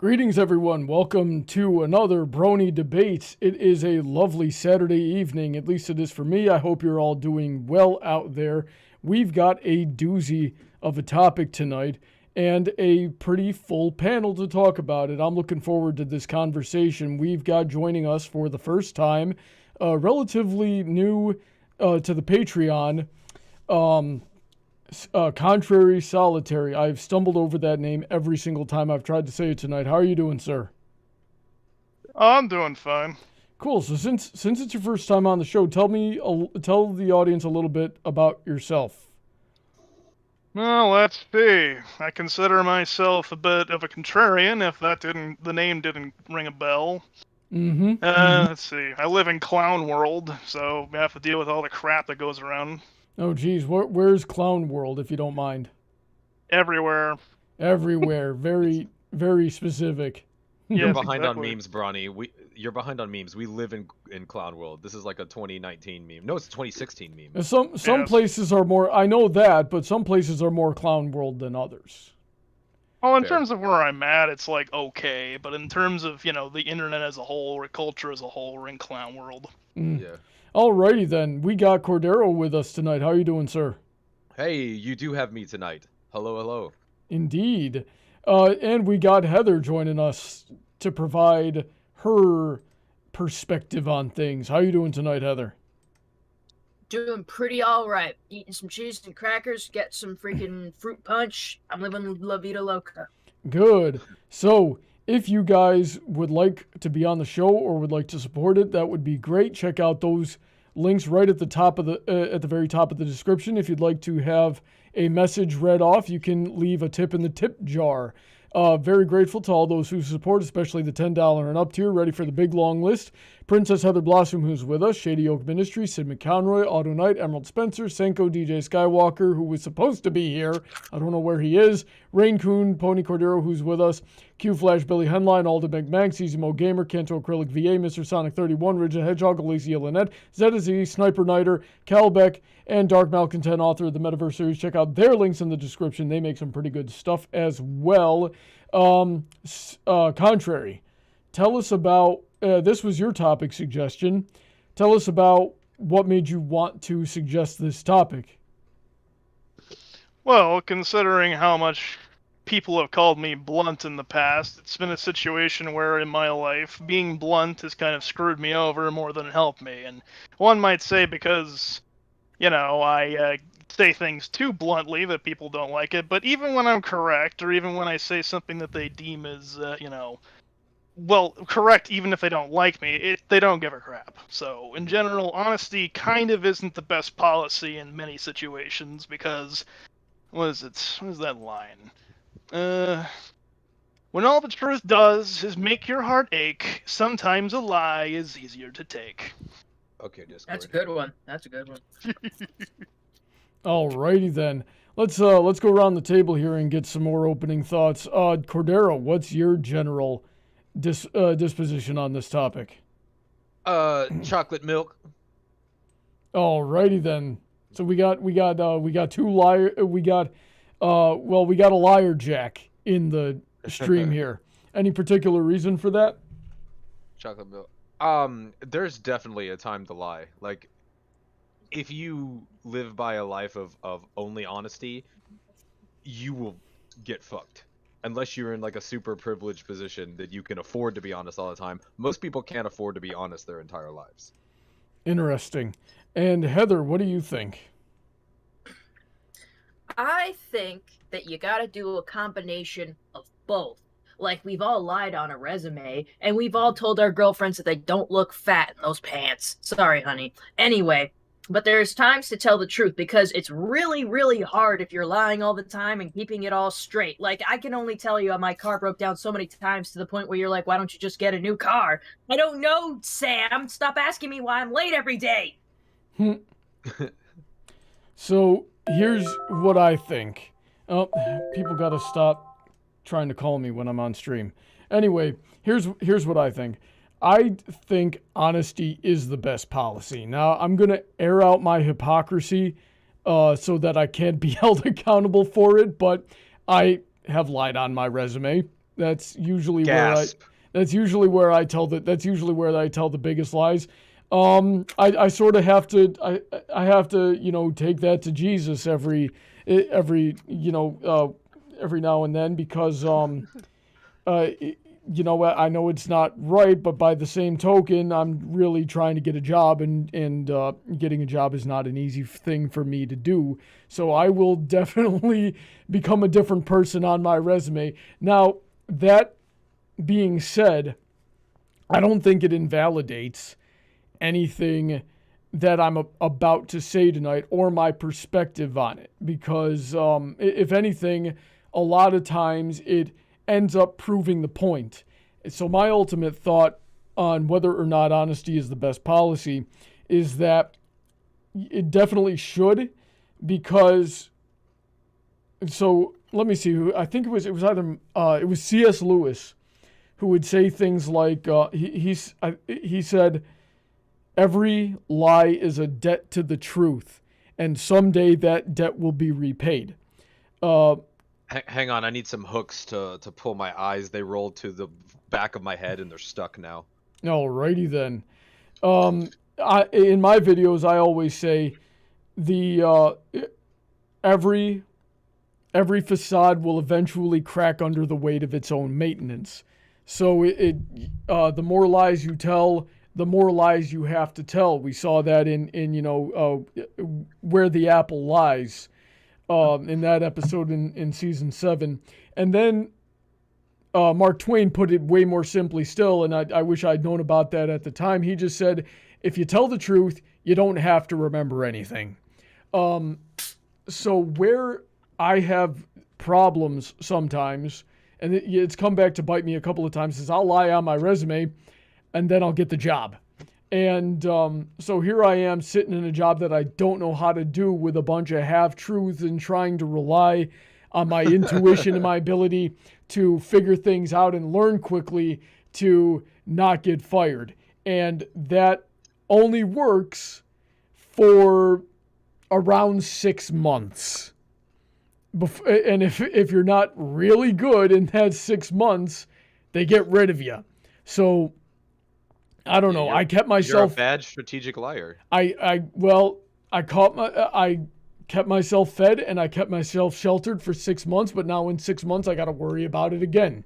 Greetings, everyone. Welcome to another Brony Debates. It is a lovely Saturday evening, at least it is for me. I hope you're all doing well out there. We've got a doozy of a topic tonight and a pretty full panel to talk about it. I'm looking forward to this conversation. We've got joining us for the first time, relatively new to the Patreon, ContrarySolitary. I've stumbled over that name every single time I've tried to say it tonight. How are you doing, sir? I'm doing fine. Cool. So since it's your first time on the show, tell the audience a little bit about yourself. Well, let's see. I consider myself a bit of a contrarian, if the name didn't ring a bell. Let's see. I live in Clown World, so I have to deal with all the crap that goes around. Oh, geez. Where's Clown World, if you don't mind? Everywhere. Everywhere. Very, very specific. You're behind on memes, Brony. You're behind on memes. We live in Clown World. This is like a 2019 meme. No, it's a 2016 meme. Some places are more, I know that, but some places are more Clown World than others. Well, in terms of where I'm at, it's like okay, but in terms of, the internet as a whole, or culture as a whole, we're in Clown World. Yeah. Alrighty then, we got Cordero with us tonight. How are you doing, sir? Hey, you do have me tonight. Hello, hello. Indeed. And we got Heather joining us to provide her perspective on things. How are you doing tonight, Heather? Doing pretty all right. Eating some cheese and crackers, get some freaking fruit punch. I'm living La Vida Loca. Good. So, if you guys would like to be on the show or would like to support it, that would be great. Check out those links right at the top of at the very top of the description. If you'd like to have a message read off, you can leave a tip in the tip jar. Very grateful to all those who support, especially the $10 and up tier. Ready for the big long list. Princess Heather Blossom, who's with us. Shady Oak Ministry, Sid McConroy, Autoknight, Emerald Spencer, Senko, DJ Skywalker, who was supposed to be here. I don't know where he is. Rein-Kun, Pony Cordero, who's with us. QFlash, Billy Henline, Alden, MacManx, EasyModeGamer, Kanto Acrylic VA, Mr. Sonic 31, Ridge Hedgehog, Alicia Lynette, Zeta Z, Sniper Nighter, Calbeck, and Dark Malcontent, author of the Metaverse series. Check out their links in the description. They make some pretty good stuff as well. Contrary, tell us about, this was your topic suggestion. Tell us about what made you want to suggest this topic. Well, considering how much people have called me blunt in the past, it's been a situation where in my life, being blunt has kind of screwed me over more than helped me. And one might say because, I say things too bluntly that people don't like it, but even when I'm correct, or even when I say something that they deem as, correct even if they don't like me, they don't give a crap. So, in general, honesty kind of isn't the best policy in many situations because, what is that line? When all the truth does is make your heart ache, sometimes a lie is easier to take. Okay, Discord. That's a good one. Alrighty then. Let's go around the table here and get some more opening thoughts. Cordero, what's your general disposition on this topic? Chocolate milk. Alrighty then. So we got two liar. We got a liar jack in the stream here. Any particular reason for that? Chocolate milk. There's definitely a time to lie. Like, if you live by a life of only honesty, you will get fucked. Unless you're in like a super privileged position that you can afford to be honest all the time. Most people can't afford to be honest their entire lives. Interesting. And Heather, what do you think? I think that you gotta do a combination of both. Like, we've all lied on a resume, and we've all told our girlfriends that they don't look fat in those pants. Sorry, honey. Anyway, but there's times to tell the truth, because it's really, really hard if you're lying all the time and keeping it all straight. Like, I can only tell you my car broke down so many times to the point where you're like, why don't you just get a new car? I don't know, Sam. Stop asking me why I'm late every day. So, here's what I think. Oh, people gotta stop trying to call me when I'm on stream. Anyway, here's what I think. I think honesty is the best policy. Now, I'm going to air out my hypocrisy so that I can't be held accountable for it, but I have lied on my resume. That's usually Gasp. that's usually where I tell the biggest lies. I sort of have to I have to take that to Jesus every now and then, because I know it's not right, but by the same token, I'm really trying to get a job, and getting a job is not an easy thing for me to do. So I will definitely become a different person on my resume. Now, that being said, I don't think it invalidates anything that I'm about to say tonight or my perspective on it, because if anything, a lot of times it ends up proving the point. So my ultimate thought on whether or not honesty is the best policy is that it definitely should, because, so let me see, I think it was either it was C.S. Lewis who would say things like he said, every lie is a debt to the truth, and someday that debt will be repaid. Hang on, I need some hooks to pull my eyes. They rolled to the back of my head and they're stuck now. Alrighty then. In my videos, I always say every facade will eventually crack under the weight of its own maintenance. So the more lies you tell, the more lies you have to tell. We saw that in Where the Apple Lies, in that episode in season 7. And then Mark Twain put it way more simply still, and I wish I'd known about that at the time. He just said, if you tell the truth, you don't have to remember anything. So where I have problems sometimes, and it's come back to bite me a couple of times, is I'll lie on my resume and then I'll get the job. And so here I am sitting in a job that I don't know how to do, with a bunch of half-truths, and trying to rely on my intuition and my ability to figure things out and learn quickly to not get fired. And that only works for around 6 months. And if you're not really good in that 6 months, they get rid of you. So I don't know. I kept myself. You're a bad strategic liar. I kept myself fed and I kept myself sheltered for 6 months, but now in 6 months I got to worry about it again.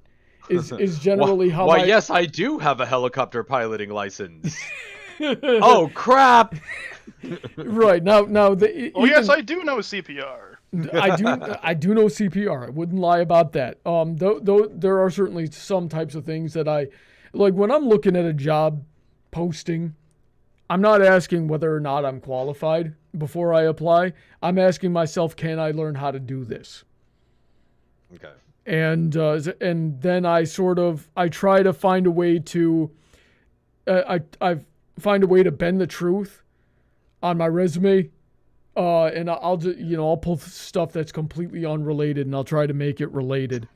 Is generally how. Why, yes, I do have a helicopter piloting license. Oh crap! Right now, yes, I do know CPR. I do know CPR. I wouldn't lie about that. Though there are certainly some types of things that I like when I'm looking at a job posting. I'm not asking whether or not I'm qualified before I apply. I'm asking myself, can I learn how to do this? Okay. And then I try to find a way to I find a way to bend the truth on my resume. And I'll just, I'll pull stuff that's completely unrelated and I'll try to make it related.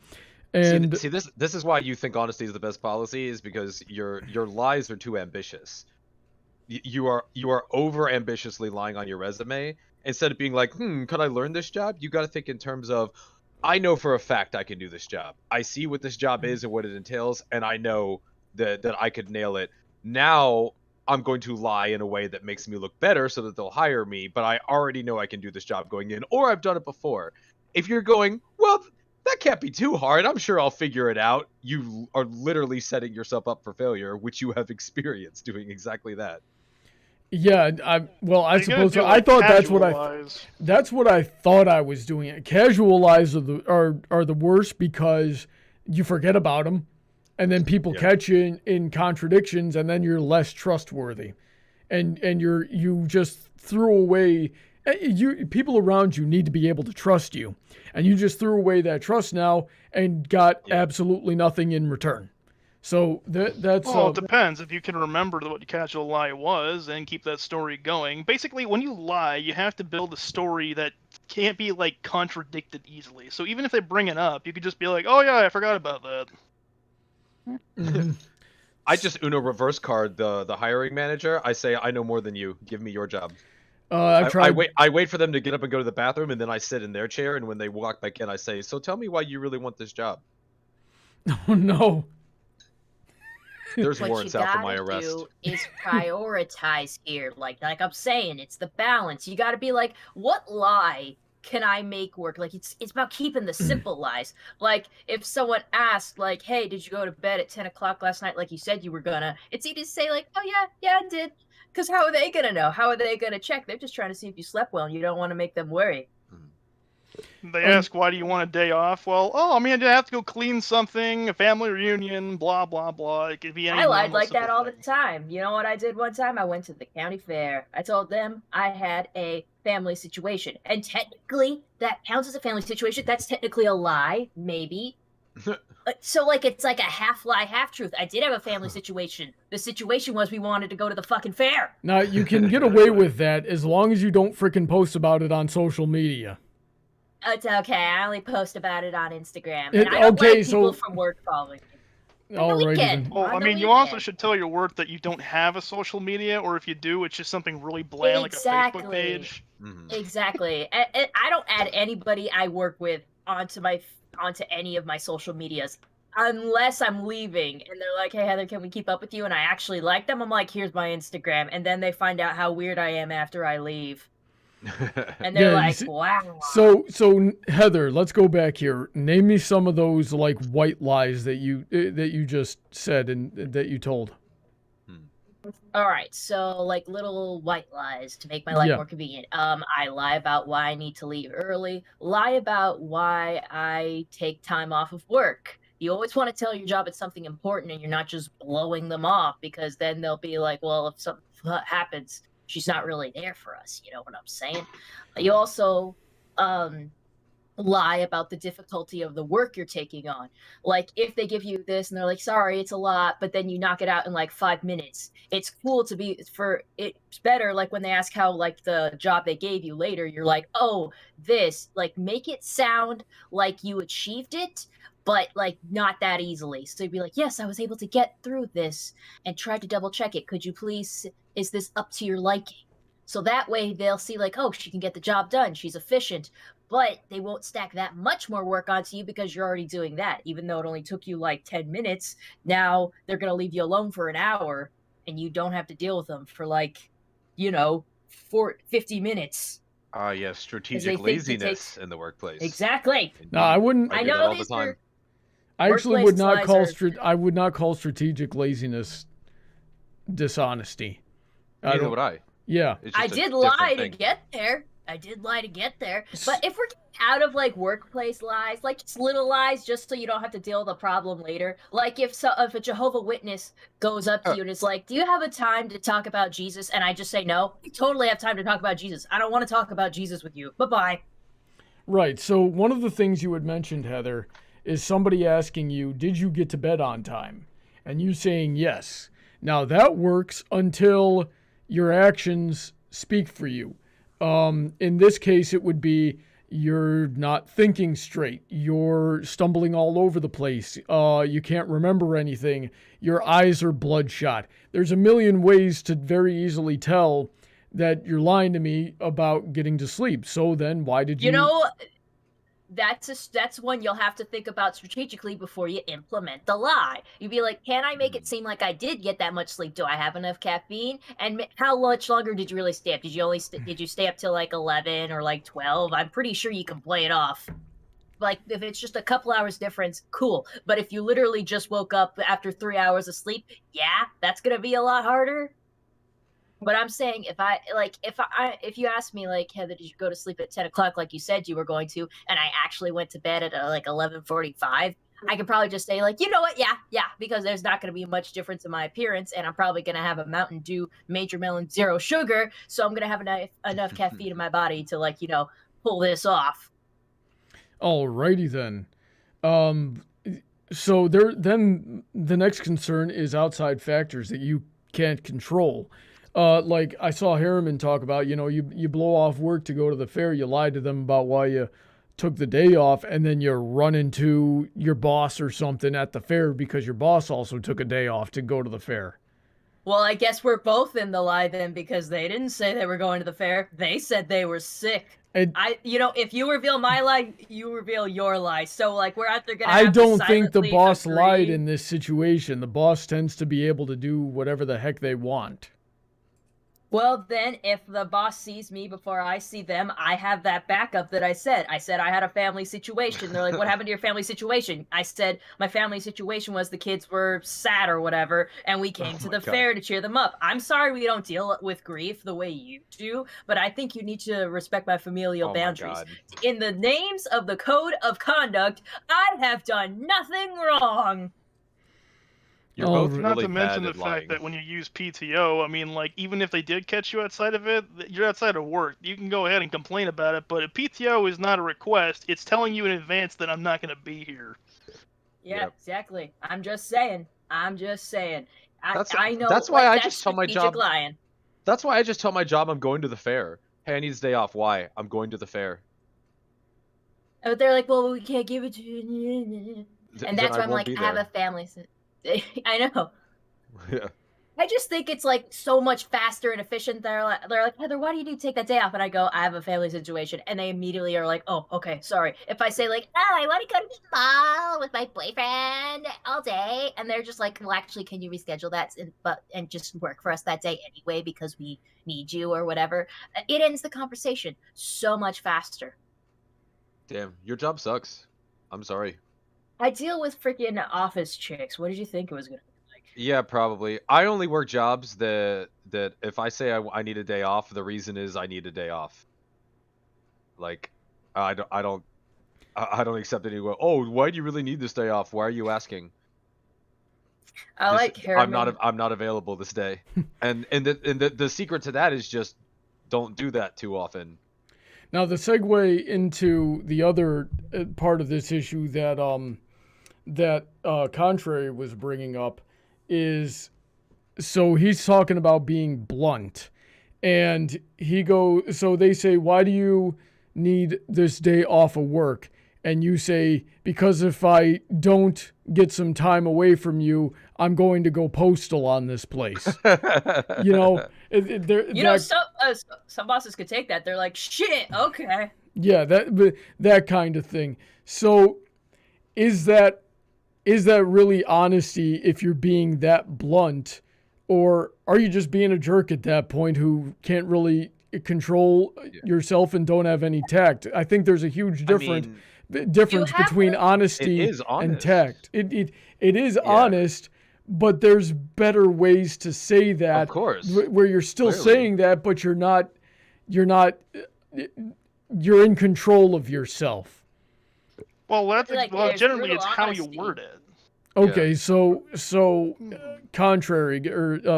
And see this is why you think honesty is the best policy, is because your lies are too ambitious. You are over ambitiously lying on your resume instead of being like, could I learn this job? You got to think in terms of, I know for a fact I can do this job. I see what this job is and what it entails, and I know that I could nail it. Now I'm going to lie in a way that makes me look better so that they'll hire me, but I already know I can do this job going in, or I've done it before. If you're going, well, that can't be too hard, I'm sure I'll figure it out, you are literally setting yourself up for failure, which you have experienced doing exactly that. Yeah, I suppose so. I thought that's what I thought I was doing. Casual lies are the worst, because you forget about them, and then people catch you in contradictions, and then you're less trustworthy, and you just threw away. People around you need to be able to trust you, and you just threw away that trust now and got absolutely nothing in return. So that's. Well, it depends. If you can remember what the casual lie was and keep that story going. Basically, when you lie, you have to build a story that can't be contradicted easily. So even if they bring it up, you could just be like, "Oh yeah, I forgot about that." I just Uno reverse card the hiring manager. I say, I know more than you. Give me your job. I wait for them to get up and go to the bathroom, and then I sit in their chair. And when they walk back in, I say, "So tell me why you really want this job." Oh no. There's What you warrants out for my gotta arrest. do is prioritize here. Like I'm saying, it's the balance. You gotta be like, what lie can I make work? Like it's about keeping the simple lies. Like if someone asked, like, hey, did you go to bed at 10 o'clock last night like you said you were gonna? It's easy to say, like, oh yeah, I did. Because how are they gonna know? How are they gonna check? They're just trying to see if you slept well and you don't want to make them worry. They ask, why do you want a day off? Well, I have to go clean something, a family reunion, blah, blah, blah. It could be any I lied normal, like that simple all the thing. time. You know what I did one time? I went to the county fair. I told them I had a family situation. And technically, that counts as a family situation. That's technically a lie, maybe. So, like, it's like a half lie, half truth. I did have a family situation. The situation was we wanted to go to the fucking fair. Now, you can get away with that as long as you don't frickin' post about it on social media. It's okay. I only post about it on Instagram. And I don't okay, like people so- from work following me. Alrighty weekend. then. Well, On I the mean, you also weekend. should tell your work that you don't have a social media, or if you do, it's just something really bland, like a Facebook Exactly. page. Exactly. And I don't add anybody I work with onto any of my social medias unless I'm leaving and they're like, hey Heather, can we keep up with you? And I actually like them. I'm like, here's my Instagram. And then they find out how weird I am after I leave. And they're Yeah, you like, see- wow. So Heather, let's go back here. Name me some of those like white lies that you just said and that you told. All right, so like little white lies to make my life Yeah. more convenient. I lie about why I need to leave early. Lie about why I take time off of work. You always want to tell your job it's something important and you're not just blowing them off because then they'll be like, well, if something happens, she's not really there for us. You know what I'm saying? You also lie about the difficulty of the work you're taking on. Like if they give you this and they're like, sorry, it's a lot, but then you knock it out in like 5 minutes. It's cool to be it's better like when they ask how like the job they gave you later, you're like, oh, this, like make it sound like you achieved it, but like not that easily. So you'd be like, yes, I was able to get through this and tried to double check it. Could you please, is this up to your liking? So that way they'll see like, oh, she can get the job done. She's efficient. But they won't stack that much more work onto you because you're already doing that. Even though it only took you like 10 minutes, now they're going to leave you alone for an hour and you don't have to deal with them for like, 50 minutes. Yes, strategic think it laziness in the workplace. Exactly. No, I wouldn't. I I do that know all the these time. are I actually workplace would not lies call are- I would not call strategic laziness dishonesty. Neither don't- would I. Yeah. It's I just a did different lie thing. to get there. But if we're getting out of like workplace lies, like just little lies, just so you don't have to deal with the problem later. Like if a Jehovah Witness goes up to you and is like, "Do you have a time to talk about Jesus?" and I just say no, I totally have time to talk about Jesus. I don't want to talk about Jesus with you. Bye-bye. Right. So one of the things you had mentioned, Heather, is somebody asking you, "Did you get to bed on time?" and you saying yes. Now that works until your actions speak for you. In this case, it would be you're not thinking straight. You're stumbling all over the place. You can't remember anything. Your eyes are bloodshot. There's a million ways to very easily tell that you're lying to me about getting to sleep. So then why did you... That's one you'll have to think about strategically before you implement the lie. You'd be like, can I make it seem like I did get that much sleep? Do I have enough caffeine? And how much longer did you really stay up? Did you stay up till like 11 or like 12? I'm pretty sure you can play it off. Like if it's just a couple hours difference, cool. But if you literally just woke up after 3 hours of sleep, yeah, that's gonna be a lot harder. But I'm saying if you ask me like, Heather, did you go to sleep at 10 o'clock like you said you were going to, and I actually went to bed at like 11:45, I could probably just say like, you know what, yeah, because there's not going to be much difference in my appearance, and I'm probably going to have a Mountain Dew Major Melon Zero Sugar, so I'm going to have enough caffeine in my body to like, pull this off. Alrighty then. So then the next concern is outside factors that you can't control. Like I saw Harriman talk about, you blow off work to go to the fair, you lie to them about why you took the day off, and then you run into your boss or something at the fair because your boss also took a day off to go to the fair. Well, I guess we're both in the lie then, because they didn't say they were going to the fair. They said they were sick. If you reveal my lie, you reveal your lie. So, like, we're either gonna have I don't to think the silently boss agree. lied in this situation. The boss tends to be able to do whatever the heck they want. Well, then, if the boss sees me before I see them, I have that backup that I said. I said I had a family situation. They're like, what happened to your family situation? I said my family situation was the kids were sad or whatever, and we came to the fair to cheer them up. I'm sorry we don't deal with grief the way you do, but I think you need to respect my familial boundaries. In the names of the code of conduct, I have done nothing wrong. You're both Not really to mention bad the at fact lying. that when you use PTO, I mean, like, even if they did catch you outside of it, you're outside of work. You can go ahead and complain about it, but a PTO is not a request. It's telling you in advance that I'm not going to be here. Yeah, exactly. I'm just saying. I know. That's why I that's just tell my strategic job. Lying. That's why I just tell my job I'm going to the fair. Hey, I need a day off. Why? I'm going to the fair. But they're like, well, we can't give it to you. And that's why I'm like, I have a family. I know. Yeah. I just think it's like so much faster and efficient. They're like, Heather, why do you need to take that day off? And I go, I have a family situation. And they immediately are like, oh, okay, sorry. If I say like, oh, I want to go to the mall with my boyfriend all day, and they're just like, well, actually, can you reschedule that and just work for us that day anyway because we need you or whatever? It ends the conversation so much faster. Damn, your job sucks. I'm sorry. I deal with freaking office chicks. What did you think it was gonna be like? Yeah, probably. I only work jobs that if I say I need a day off, the reason is I need a day off. Like, I don't accept any. Oh, why do you really need this day off? Why are you asking? I'm not available this day. and the secret to that is just don't do that too often. Now the segue into the other part of this issue that Contrary was bringing up is, so he's talking about being blunt, and so they say, why do you need this day off of work? And you say, because if I don't get some time away from you, I'm going to go postal on this place. You know, some bosses could take that. They're like, shit, okay. Yeah, that kind of thing. So is that really honesty if you're being that blunt, or are you just being a jerk at that point who can't really control yourself and don't have any tact? I think there's a huge difference between honesty and tact. It is honest, but there's better ways to say that. Of course. Where you're still saying that, but you're in control of yourself. Well, generally it's how you word it. Okay, so contrary, or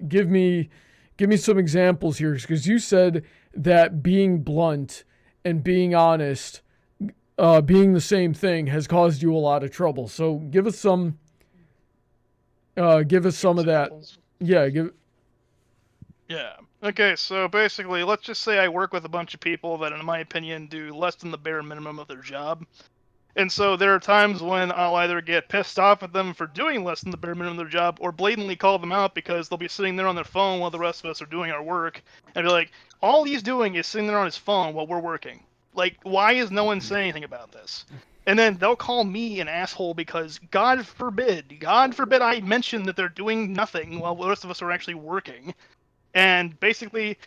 give me some examples here, because you said that being blunt and being honest, being the same thing, has caused you a lot of trouble. So give us some of that. Yeah, Yeah. Okay, so basically, let's just say I work with a bunch of people that, in my opinion, do less than the bare minimum of their job. And so there are times when I'll either get pissed off at them for doing less than the bare minimum of their job, or blatantly call them out because they'll be sitting there on their phone while the rest of us are doing our work, and be like, all he's doing is sitting there on his phone while we're working. Like, why is no one saying anything about this? And then they'll call me an asshole because, God forbid I mention that they're doing nothing while the rest of us are actually working. And basically,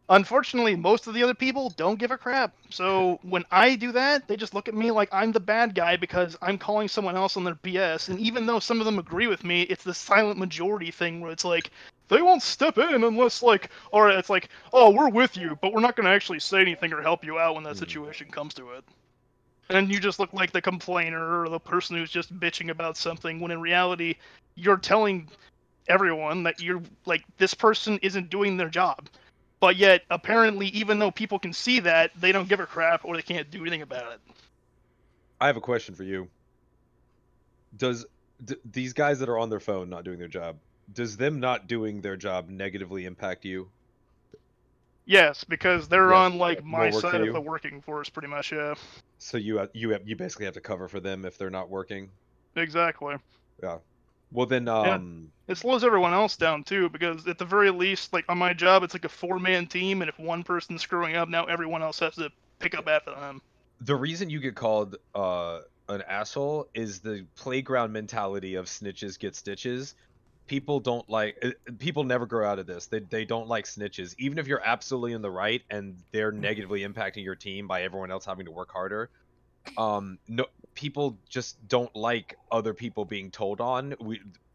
unfortunately, most of the other people don't give a crap. So when I do that, they just look at me like I'm the bad guy because I'm calling someone else on their BS. And even though some of them agree with me, it's the silent majority thing where it's like, they won't step in unless, like, or it's like, oh, we're with you, but we're not going to actually say anything or help you out when that situation comes to it. And you just look like the complainer or the person who's just bitching about something, when in reality, you're telling everyone that you're, like, this person isn't doing their job. But yet, apparently, even though people can see that, they don't give a crap or they can't do anything about it. I have a question for you. Does these guys that are on their phone not doing their job, does them not doing their job negatively impact you? Yes, because they're on, like, my side of the working force, pretty much, yeah. So you basically have to cover for them if they're not working? Exactly. Yeah. Well then, It slows everyone else down too, because at the very least, like on my job, it's like a 4-man team, and if one person's screwing up, now everyone else has to pick up after them. the reason you get called an asshole is the playground mentality of snitches get stitches. People don't like. People never grow out of this. They don't like snitches, even if you're absolutely in the right and they're negatively impacting your team by everyone else having to work harder. No, people just don't like other people being told on.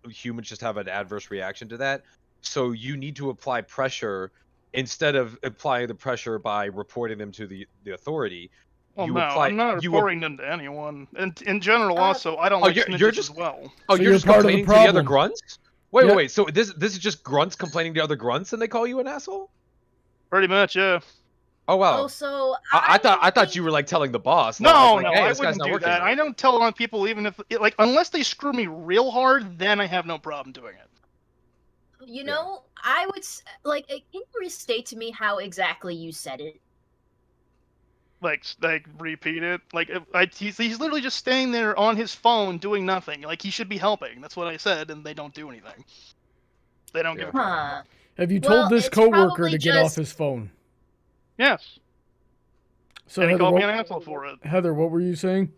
Humans just have an adverse reaction to that. So you need to apply pressure instead of applying the pressure by reporting them to the authority. Well, no, I'm not reporting them to anyone. And in general, also, I don't like snitches you're just, as well. Oh, So you're you're just part of the complaining to the other problem. grunts? Wait, Yep. wait. So this is just grunts complaining to other grunts, and they call you an asshole? Pretty much, yeah. Oh wow. Oh, so I don't thought think- you were like telling the boss. No, like, no, hey, I this guy's wouldn't not do working. that. I don't tell on people even if, like, unless they screw me real hard, then I have no problem doing it. You know, I would like. Can you restate to me how exactly you said it? Like repeat it. Like, he's literally just standing there on his phone doing nothing. Like, he should be helping. That's what I said, and they don't do anything. They don't give a crap. Huh. Have you Well, told this it's coworker probably to get off just- his phone? Yes. So And he Heather, called me an asshole for it. Heather, what were you saying?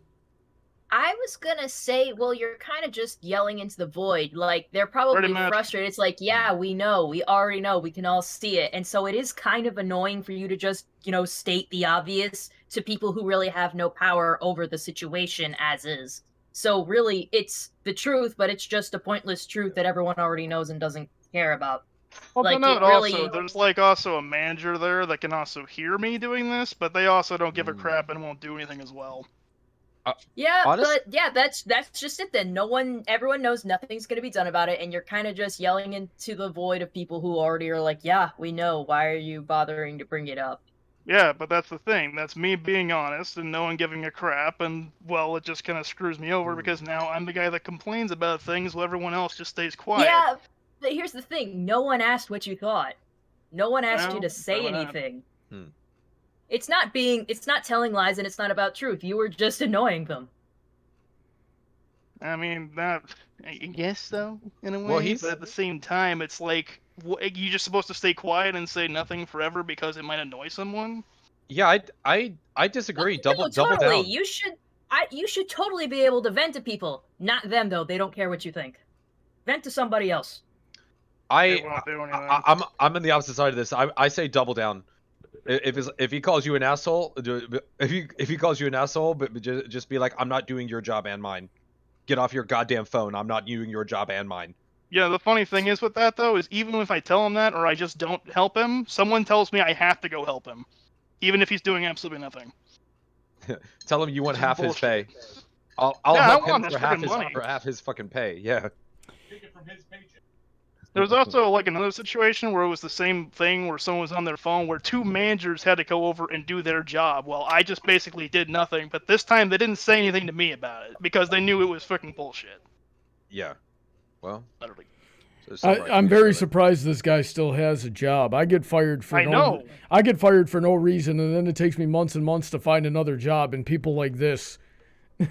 I was gonna say, well, you're kind of just yelling into the void. Like, they're probably Pretty much. frustrated. It's like, yeah, we know. We already know. We can all see it. And so it is kind of annoying for you to just, state the obvious to people who really have no power over the situation as is. So really, it's the truth, but it's just a pointless truth that everyone already knows and doesn't care about. Well, Like, no, it really- also, there's also a manager there that can also hear me doing this, but they also don't give a crap and won't do anything as well. Yeah, Honest- but yeah, that's just it then. Everyone knows nothing's gonna be done about it, and you're kind of just yelling into the void of people who already are like, yeah, we know. Why are you bothering to bring it up? Yeah, but that's the thing. That's me being honest and no one giving a crap, and, well, it just kind of screws me over because now I'm the guy that complains about things while everyone else just stays quiet. Yeah, but here's the thing. No one asked what you thought. No one asked you No, to say probably not. anything. Hmm. It's not telling lies, and it's not about truth. You were just annoying them. I mean, I guess so, in a way. Well, but at the same time, it's like, you're just supposed to stay quiet and say nothing forever because it might annoy someone? Yeah, I disagree. No, Double totally. down. You should totally be able to vent to people. Not them though. They don't care what you think. Vent to somebody else. They won't do anything. I'm in the opposite side of this. I say double down. If he calls you an asshole, if he calls you an asshole, but just be like, I'm not doing your job and mine. Get off your goddamn phone. I'm not doing your job and mine. Yeah, the funny thing is with that, though, is even if I tell him that or I just don't help him, someone tells me I have to go help him. Even if he's doing absolutely nothing. Tell him you want half his pay. Bullshit. I'll Yeah, I help him want for his half freaking money. his fucking pay. Yeah. There was also, like, another situation where it was the same thing where someone was on their phone where 2 managers had to go over and do their job. Well, I just basically did nothing, but this time they didn't say anything to me about it because they knew it was fucking bullshit. Yeah. Well, Literally. I'm very surprised this guy still has a job. I get fired for I get fired for no reason, and then it takes me months and months to find another job. And people like this,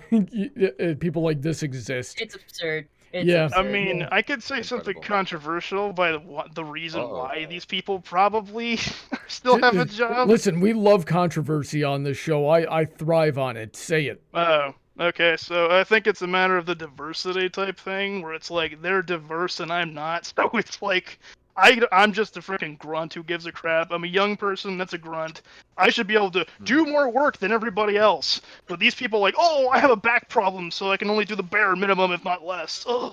people like this exist. It's absurd. It's Yeah. absurd. I mean, I could say something Incredible. controversial by the reason why these people probably still have a job. Listen, we love controversy on this show. I thrive on it. Say it. Oh, okay. So I think it's a matter of the diversity type thing, where it's like they're diverse and I'm not. So it's like I'm just a freaking grunt who gives a crap. I'm a young person that's a grunt. I should be able to do more work than everybody else. But these people are like, oh, I have a back problem, so I can only do the bare minimum, if not less. Ugh.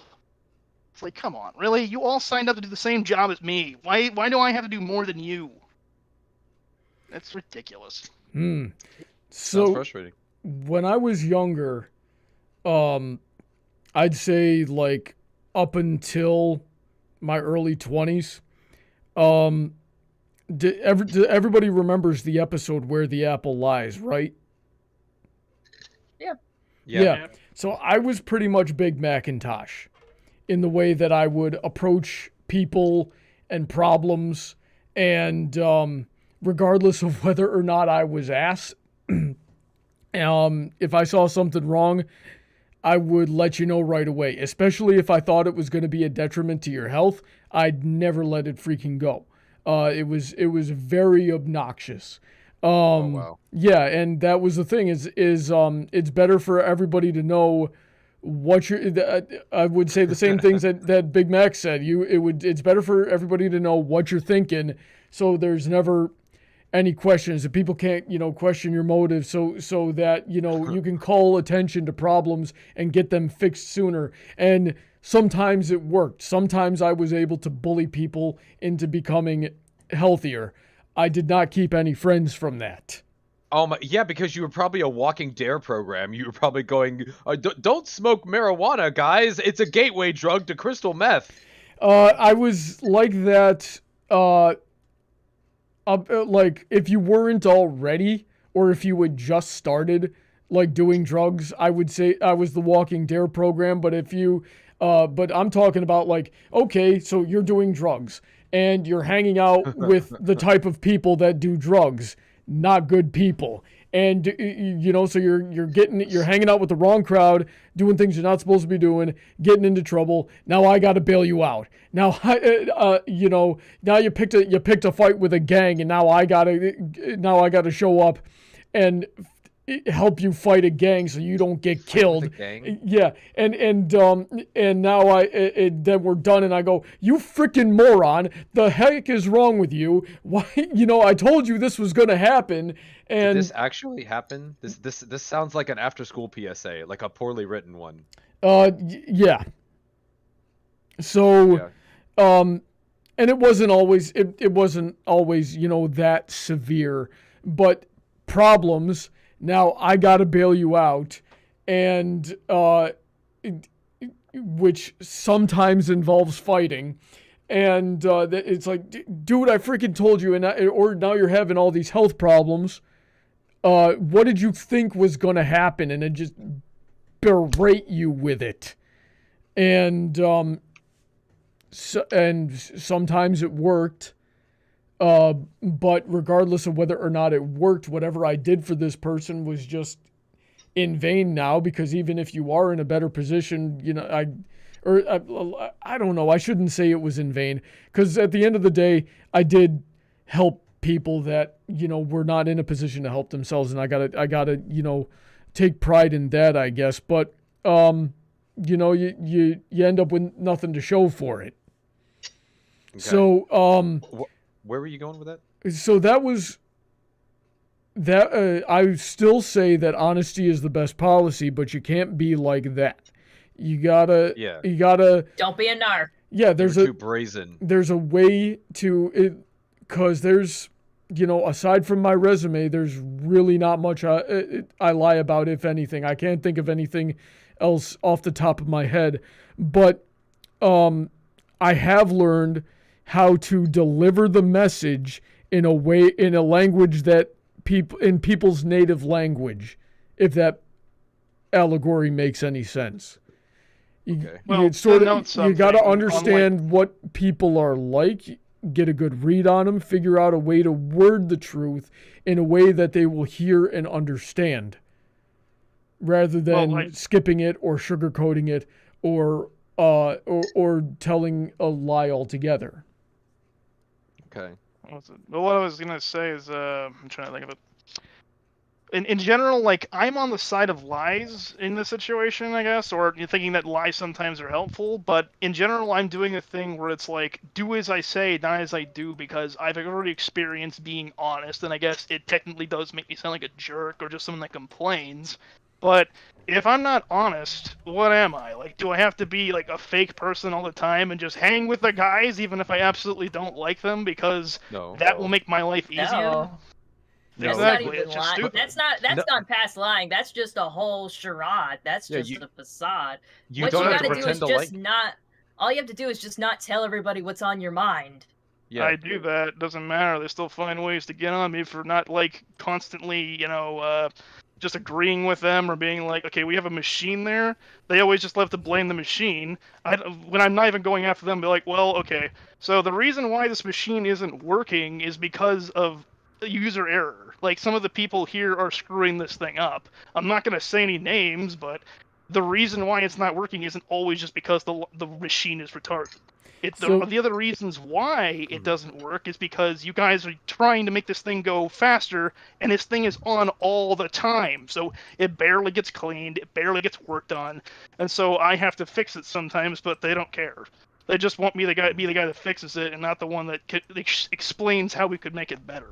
It's like, come on, really? You all signed up to do the same job as me. Why do I have to do more than you? That's ridiculous. Hmm. Sounds So frustrating. when I was younger, I'd say like up until my early 20s, everybody remembers the episode Where the Apple Lies, right? Yeah. So I was pretty much Big Macintosh in the way that I would approach people and problems, and regardless of whether or not I was asked, if I saw something wrong, I would let you know right away, especially if I thought it was going to be a detriment to your health. I'd never let it freaking go. It was very obnoxious. Oh wow. Yeah, and that was the thing is it's better for everybody to know what you're. I would say the same things that Big Mac said. It's better for everybody to know what you're thinking, so there's never any questions, that people can't, question your motives, so that, you can call attention to problems and get them fixed sooner. And sometimes it worked. Sometimes I was able to bully people into becoming healthier. I did not keep any friends from that. Oh my, yeah, because you were probably a walking dare program. You were probably going, don't smoke marijuana, guys. It's a gateway drug to crystal meth. I was like that, like if you weren't already, or if you had just started like doing drugs, I would say I was the walking dare program. But if you, but I'm talking about like, okay, so you're doing drugs and you're hanging out with the type of people that do drugs, not good people. And so you're hanging out with the wrong crowd, doing things you're not supposed to be doing, getting into trouble. Now I got to bail you out. Now now you picked a fight with a gang, and now I gotta show up and help you fight a gang so you don't get killed. Yeah, and now then we're done, and I go, you freaking moron! The heck is wrong with you? Why? I told you this was gonna happen. And did this actually happen? This sounds like an after-school PSA, like a poorly written one. Yeah. So, and it wasn't always that severe, but problems. Now I gotta bail you out, and which sometimes involves fighting, and it's like, dude, I freaking told you, or now you're having all these health problems. What did you think was gonna happen? And it just berate you with it, and sometimes it worked. But regardless of whether or not it worked, whatever I did for this person was just in vain now, because even if you are in a better position, I don't know, I shouldn't say it was in vain, because at the end of the day, I did help people that, were not in a position to help themselves, and I gotta, take pride in that, I guess. But, you end up with nothing to show for it. Okay. So, where were you going with that? So that was that. I still say that honesty is the best policy, but you can't be like that. You gotta. Don't be a narc. Yeah, too brazen. There's a way to it, because there's, aside from my resume, there's really not much I lie about, if anything. I can't think of anything else off the top of my head, but I have learned how to deliver the message in a language that people's native language, if that allegory makes any sense. You got to understand what people are like, get a good read on them, figure out a way to word the truth in a way that they will hear and understand, rather than skipping it or sugarcoating it or telling a lie altogether. Okay. What I was gonna say is, I'm trying to think of it. In general, like, I'm on the side of lies in this situation, I guess, or you're thinking that lies sometimes are helpful, but in general, I'm doing a thing where it's like, do as I say, not as I do, because I've already experienced being honest, and I guess it technically does make me sound like a jerk or just someone that complains. But if I'm not honest, what am I? Like, do I have to be like a fake person all the time and just hang with the guys even if I absolutely don't like them, because that will make my life easier? No. That's exactly. not even lying. That's not past lying. That's just a whole charade. That's just a facade. What you gotta do is just not. All you have to do is just not tell everybody what's on your mind. Yeah. I do that. It doesn't matter. They still find ways to get on me for not like constantly, just agreeing with them or being like, okay, we have a machine there. They always just love to blame the machine. When I'm not even going after them, be like, well, okay, so the reason why this machine isn't working is because of user error. Like, some of the people here are screwing this thing up. I'm not going to say any names, but the reason why it's not working isn't always just because the machine is retarded. So- The other reasons why it doesn't work is because you guys are trying to make this thing go faster, and this thing is on all the time. So it barely gets cleaned, it barely gets worked on, and so I have to fix it sometimes, but they don't care. They just want me to be the guy that fixes it, and not the one that explains how we could make it better.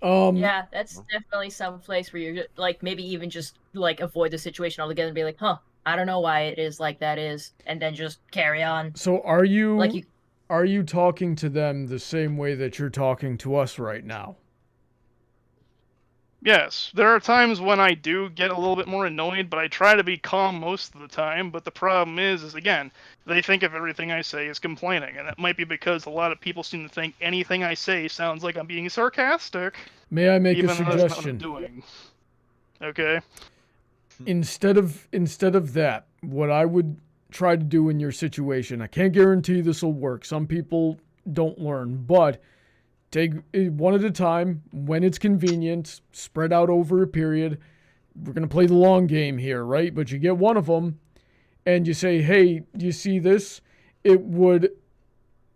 Yeah, that's definitely some place where you're like maybe even just like avoid the situation altogether and be like, huh, I don't know why it is like that is, and then just carry on. So are you talking to them the same way that you're talking to us right now? Yes, there are times when I do get a little bit more annoyed, but I try to be calm most of the time. But the problem is again, they think of everything I say as complaining, and that might be because a lot of people seem to think anything I say sounds like I'm being sarcastic. May I make a even though that's not what I'm suggestion? doing. Okay. Instead of that, what I would try to do in your situation, I can't guarantee this will work. Some people don't learn, but take it one at a time when it's convenient, spread out over a period. We're going to play the long game here, right? But you get one of them and you say, hey, do you see this? It would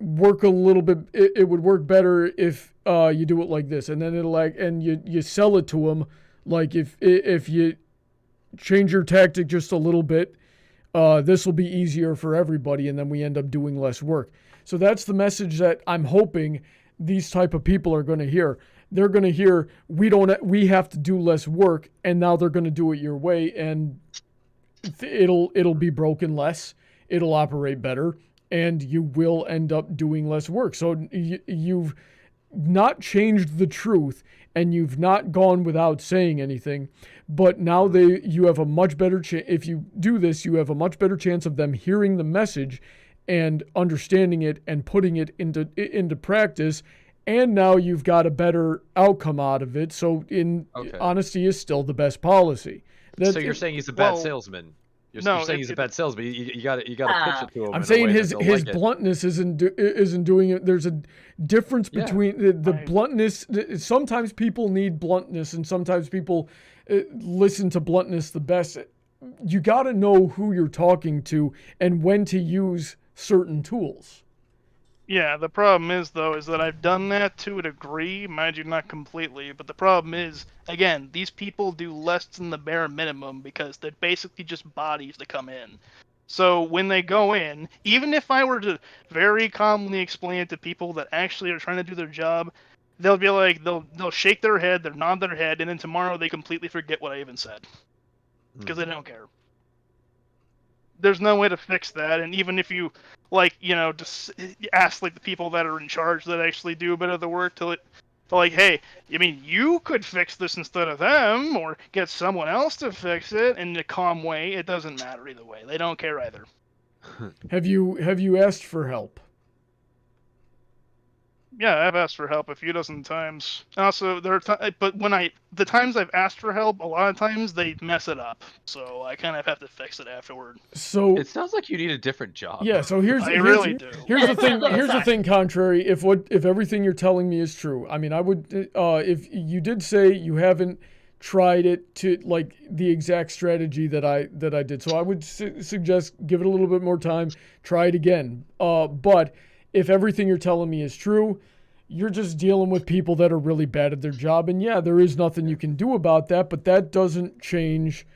work a little bit, it would work better if you do it like this. And then it'll and you sell it to them. Like if you change your tactic just a little bit, this will be easier for everybody, and then we end up doing less work. So that's the message that I'm hoping these type of people are going to hear. They're going to hear we have to do less work, and now they're going to do it your way, and it'll be broken less. It'll operate better, and you will end up doing less work. So you've not changed the truth, and you've not gone without saying anything, but now you have a much better chance. If you do this, you have a much better chance of them hearing the message and understanding it and putting it into practice. And now you've got a better outcome out of it. So honesty is still the best policy. So you're saying he's a bad salesman? You're saying he's a bad salesman. You got to pitch it to him. I'm saying his bluntness isn't doing it. There's a difference between the bluntness. Sometimes people need bluntness, and sometimes people listen to bluntness the best. You got to know who you're talking to and when to use certain tools. Yeah, the problem is that I've done that to a degree, mind you, not completely, but the problem is, again, these people do less than the bare minimum because they're basically just bodies that come in. So when they go in, even if I were to very calmly explain it to people that actually are trying to do their job, they'll be like, they'll shake their head, they'll nod their head, and then tomorrow they completely forget what I even said. Because they don't care. There's no way to fix that, and even if you, just ask, the people that are in charge that actually do a bit of the work to hey, you could fix this instead of them, or get someone else to fix it in a calm way, it doesn't matter either way. They don't care either. Have you asked for help? Yeah, I've asked for help a few dozen times. Also, but the times I've asked for help, a lot of times they mess it up. So I kind of have to fix it afterward. So it sounds like you need a different job. Yeah. So here's the thing. Here's the thing. Contrary, if everything you're telling me is true, I would. If you did say you haven't tried it to the exact strategy that I did, so I would suggest give it a little bit more time. Try it again. But if everything you're telling me is true, you're just dealing with people that are really bad at their job. And yeah, there is nothing you can do about that, but that doesn't change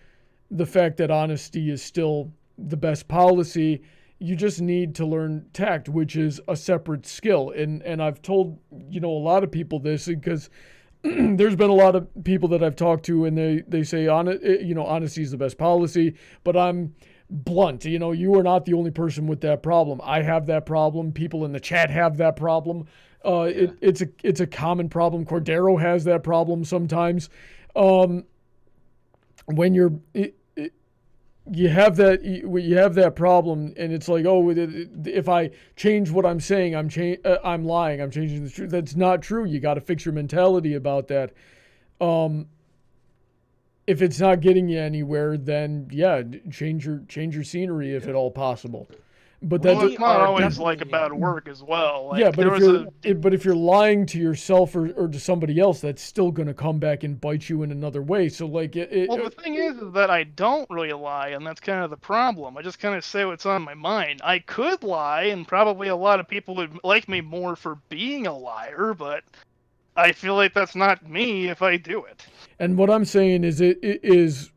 the fact that honesty is still the best policy. You just need to learn tact, which is a separate skill. And I've told, a lot of people this because there's been a lot of people that I've talked to and they say, honesty is the best policy, but I'm blunt. You are not the only person with that problem. I have that problem. People in the chat have that problem. It's a common problem. Cordero has that problem sometimes. When you have that problem, and it's like, if I change what I'm saying, I'm lying. I'm changing the truth. That's not true. You got to fix your mentality about that. If it's not getting you anywhere, then yeah, change your scenery if at all possible. But Well, that it's not are always like definitely- about work as well. Like, yeah, but there if was you're but if you're lying to yourself or to somebody else, that's still gonna come back and bite you in another way. So like Well, the thing is that I don't really lie, and that's kind of the problem. I just kind of say what's on my mind. I could lie, and probably a lot of people would like me more for being a liar, but I feel like that's not me if I do it. And what I'm saying is it is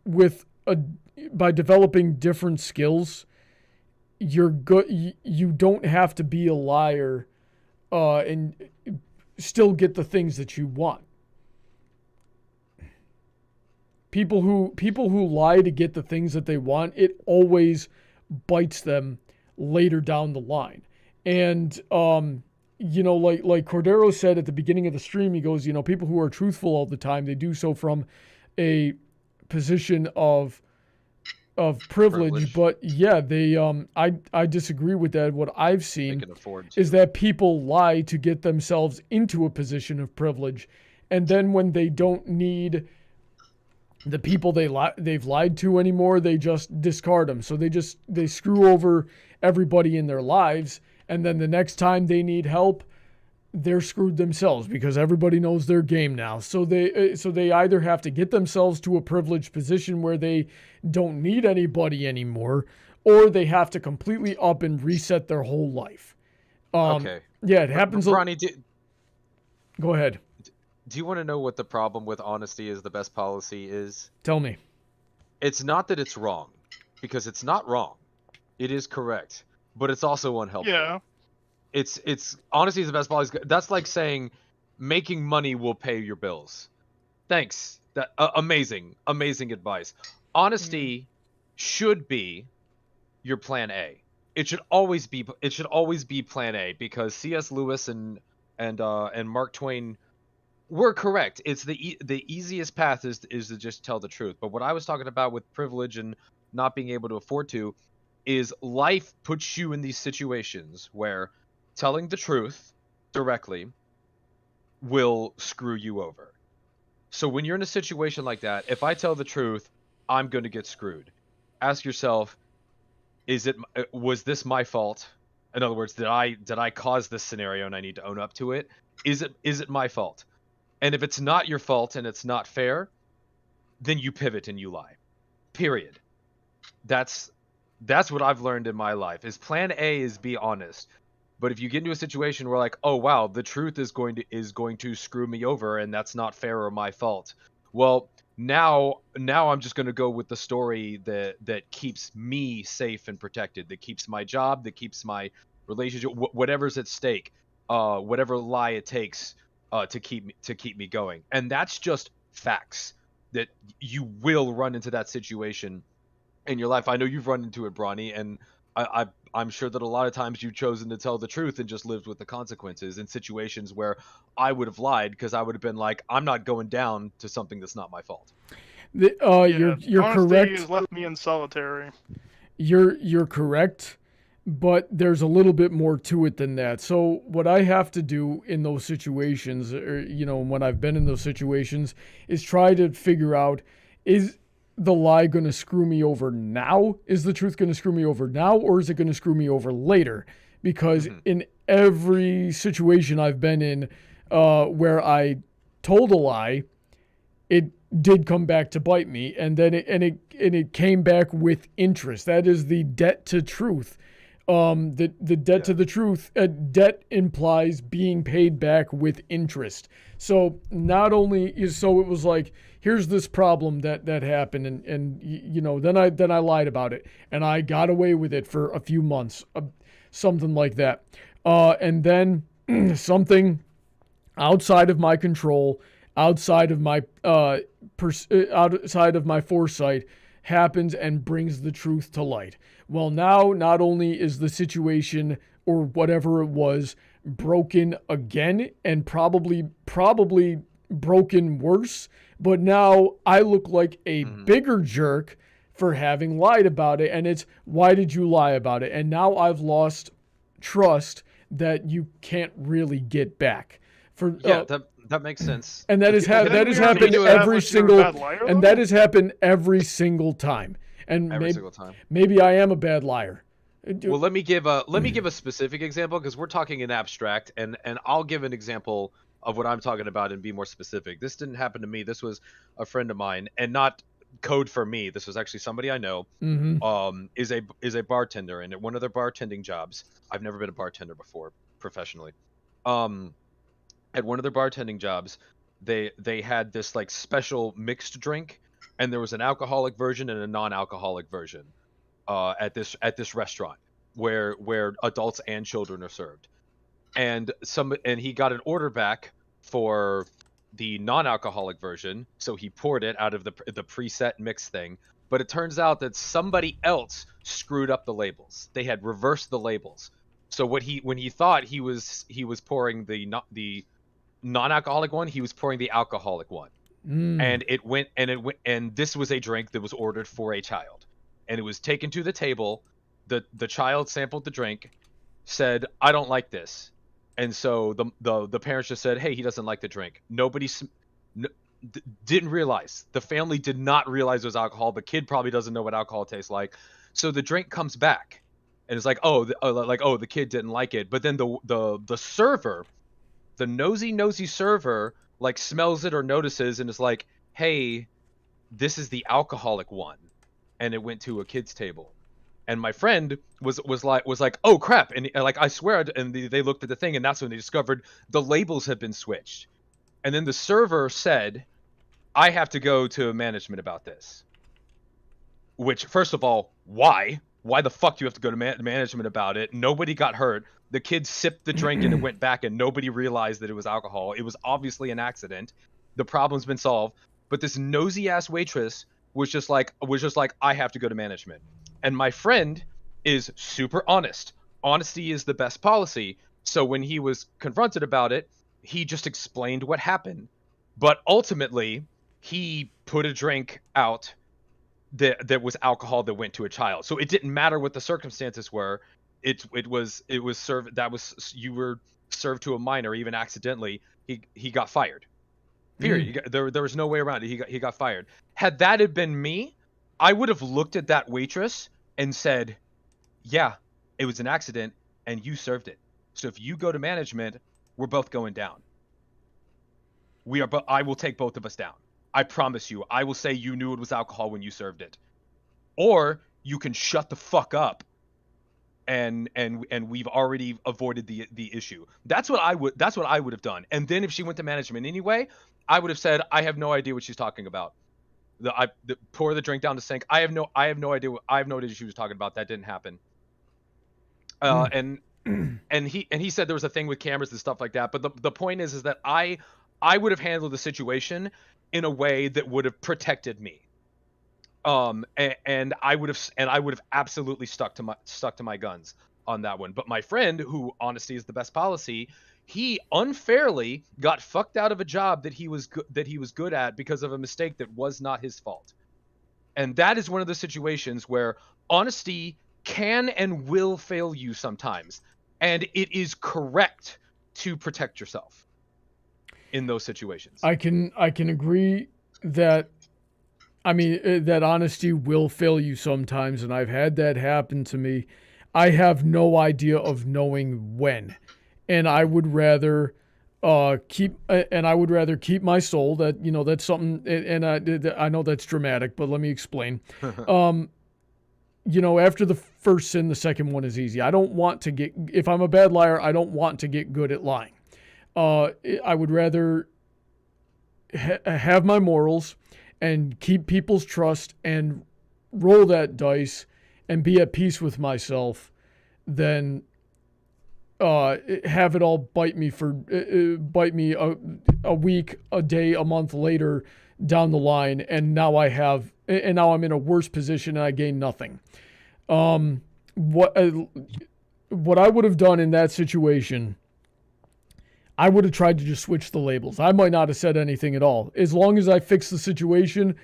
by developing different skills, you're good. You don't have to be a liar, and still get the things that you want. People who lie to get the things that they want, it always bites them later down the line. And like Cordero said at the beginning of the stream, he goes, people who are truthful all the time, they do so from a position of privilege. But yeah, they I disagree with that. What I've seen is that people lie to get themselves into a position of privilege, and then when they don't need the people they've lied to anymore, they just discard them. So they screw over everybody in their lives, and then the next time they need help, they're screwed themselves because everybody knows their game now. So they either have to get themselves to a privileged position where they don't need anybody anymore, or they have to completely up and reset their whole life. Okay. Yeah, it happens. Brony, Go ahead. do you want to know what the problem with honesty is the best policy is? Tell me. It's not that it's wrong, because it's not wrong. It is correct, but it's also unhelpful. Yeah. It's honesty is the best policy. That's like saying making money will pay your bills. Thanks. That amazing advice. Honesty should be your plan A. It should always be plan A, because C.S. Lewis and Mark Twain were correct. It's the easiest path is to just tell the truth. But what I was talking about with privilege and not being able to afford to is life puts you in these situations where telling the truth directly will screw you over. So when you're in a situation like that, if I tell the truth, I'm going to get screwed. Ask yourself, was this my fault? In other words, did I cause this scenario and I need to own up to it? Is it my fault? And if it's not your fault and it's not fair, then you pivot and you lie. Period. That's what I've learned in my life. Is plan A is be honest. But if you get into a situation where like, oh wow, the truth is going to screw me over and that's not fair or my fault. Well, now I'm just going to go with the story that keeps me safe and protected, that keeps my job, that keeps my relationship, whatever's at stake, whatever lie it takes to keep me going. And that's just facts, that you will run into that situation in your life. I know you've run into it, Brony, and I'm sure that a lot of times you've chosen to tell the truth and just lived with the consequences in situations where I would have lied, because I would have been like, I'm not going down to something that's not my fault. You're Honesty correct. has left me in solitary. You're correct, but there's a little bit more to it than that. So what I have to do in those situations, or when I've been in those situations, is try to figure out, is the lie going to screw me over now? Is the truth going to screw me over now, or is it going to screw me over later? Because in every situation I've been in where I told a lie, it did come back to bite me, and then it came back with interest. That is the debt to truth. The debt to the truth. Debt implies being paid back with interest. So not only it was like, here's this problem that happened, and then I lied about it, and I got away with it for a few months, something like that, and then something outside of my control, outside of my foresight, happens and brings the truth to light. Well, now not only is the situation or whatever it was broken again, and probably broken worse, but now I look like a bigger jerk for having lied about it, and it's, why did you lie about it? And now I've lost trust that you can't really get back. That makes sense. And that has happened every single time. And every single time. Maybe I am a bad liar. Well, let me give a specific example because we're talking in abstract, and I'll give an example of what I'm talking about and be more specific. This didn't happen to me. This was a friend of mine, and not code for me. This was actually somebody I know. Is a bartender, and at one of their bartending jobs, I've never been a bartender before professionally. At one of their bartending jobs, they had this like special mixed drink, and there was an alcoholic version and a non-alcoholic version. At this restaurant where adults and children are served, and he got an order back for the non-alcoholic version, so he poured it out of the preset mix thing. But it turns out that somebody else screwed up the labels. They had reversed the labels. So when he thought he was pouring the non-alcoholic one, he was pouring the alcoholic one, and this was a drink that was ordered for a child. And it was taken to the table. The child sampled the drink, said, "I don't like this," and so the parents just said, "Hey, he doesn't like the drink." Nobody didn't realize. The family did not realize it was alcohol. The kid probably doesn't know what alcohol tastes like. So the drink comes back, and it's like, the kid didn't like it. But then the server, the nosy server, like smells it or notices and is like, "Hey, this is the alcoholic one." And it went to a kid's table, and my friend was like, "Oh crap!" And like, I swear, and they looked at the thing, and that's when they discovered the labels had been switched. And then the server said, "I have to go to management about this." Which, first of all, why? Why the fuck do you have to go to management about it? Nobody got hurt. The kid sipped the drink and it went back, and nobody realized that it was alcohol. It was obviously an accident. The problem's been solved. But this nosy ass waitress was just like, "I have to go to management." And my friend is super honest. Honesty is the best policy. So when he was confronted about it, he just explained what happened. But ultimately, he put a drink out that was alcohol that went to a child. So it didn't matter what the circumstances were. It was served. You were served to a minor, even accidentally. He got fired. Period. There was no way around it. He got fired. Had that had been me, I would have looked at that waitress and said, "Yeah, it was an accident, and you served it. So if you go to management, we're both going down. I will take both of us down. I promise you. I will say you knew it was alcohol when you served it, or you can shut the fuck up, and we've already avoided the issue." That's what I would have done. And then if she went to management anyway, I would have said, "I have no idea what she's talking about. Pour the drink down the sink. I have no idea. I have no idea she was talking about. That didn't happen." And he said there was a thing with cameras and stuff like that. But the point is that I would have handled the situation in a way that would have protected me. And I would have absolutely stuck to my guns on that one. But my friend, who honesty is the best policy, he unfairly got fucked out of a job that he was good at because of a mistake that was not his fault. And that is one of the situations where honesty can and will fail you sometimes, and it is correct to protect yourself in those situations. I can agree that. I mean, that honesty will fail you sometimes, and I've had that happen to me. I have no idea of knowing when, and I would rather keep my soul. That, you know, that's something, and I know that's dramatic, but let me explain. You know, after the first sin, the second one is easy. I don't want to get, if I'm a bad liar, I don't want to get good at lying. I would rather have my morals and keep people's trust and roll that dice and be at peace with myself than have it all bite me a week, a day, a month later down the line, and now I'm in a worse position and I gain nothing. What I would have done in that situation, I would have tried to just switch the labels. I might not have said anything at all. As long as I fix the situation,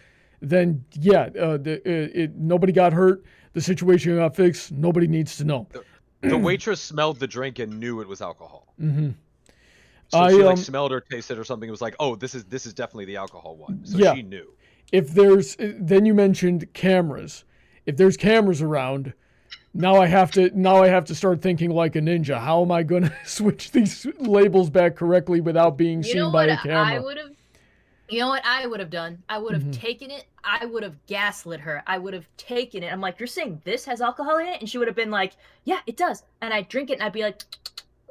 then yeah, nobody got hurt. The situation got fixed. Nobody needs to know. The waitress smelled the drink and knew it was alcohol. Mm-hmm. So she smelled or tasted or something. It was like, oh, this is definitely the alcohol one. So yeah. She knew. Then you mentioned cameras. If there's cameras around, Now I have to start thinking like a ninja. How am I going to switch these labels back correctly without being seen by a camera? You know what I would have done? I would have taken it. I would have gaslit her. I would have taken it. I'm like, you're saying this has alcohol in it? And she would have been like, yeah, it does. And I'd drink it and I'd be like,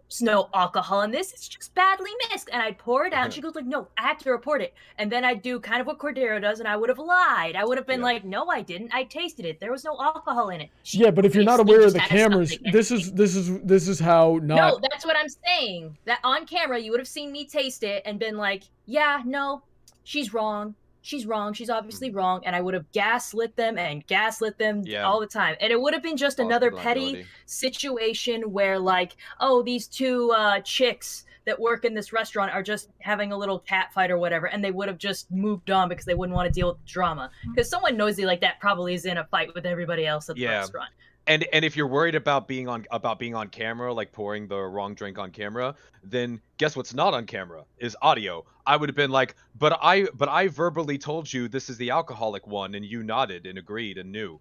there's no alcohol in this. It's just badly mixed. And I'd pour it out. And she goes like, no, I have to report it. And then I'd do kind of what Cordero does, and I would have lied. I would have been like, no, I didn't. I tasted it. There was no alcohol in it. Yeah, but if you're not aware of the cameras, this is how not. No, that's what I'm saying. That on camera, you would have seen me taste it and been like, yeah, no, she's wrong. She's wrong. She's obviously wrong. And I would have gaslit them all the time. And it would have been just another petty situation where, like, oh, these two chicks that work in this restaurant are just having a little cat fight or whatever. And they would have just moved on because they wouldn't want to deal with the drama. Because someone nosy like that probably is in a fight with everybody else at the restaurant. And if you're worried about being on camera, like pouring the wrong drink on camera, then guess what's not on camera is audio. I would have been like, but I verbally told you this is the alcoholic one, and you nodded and agreed and knew.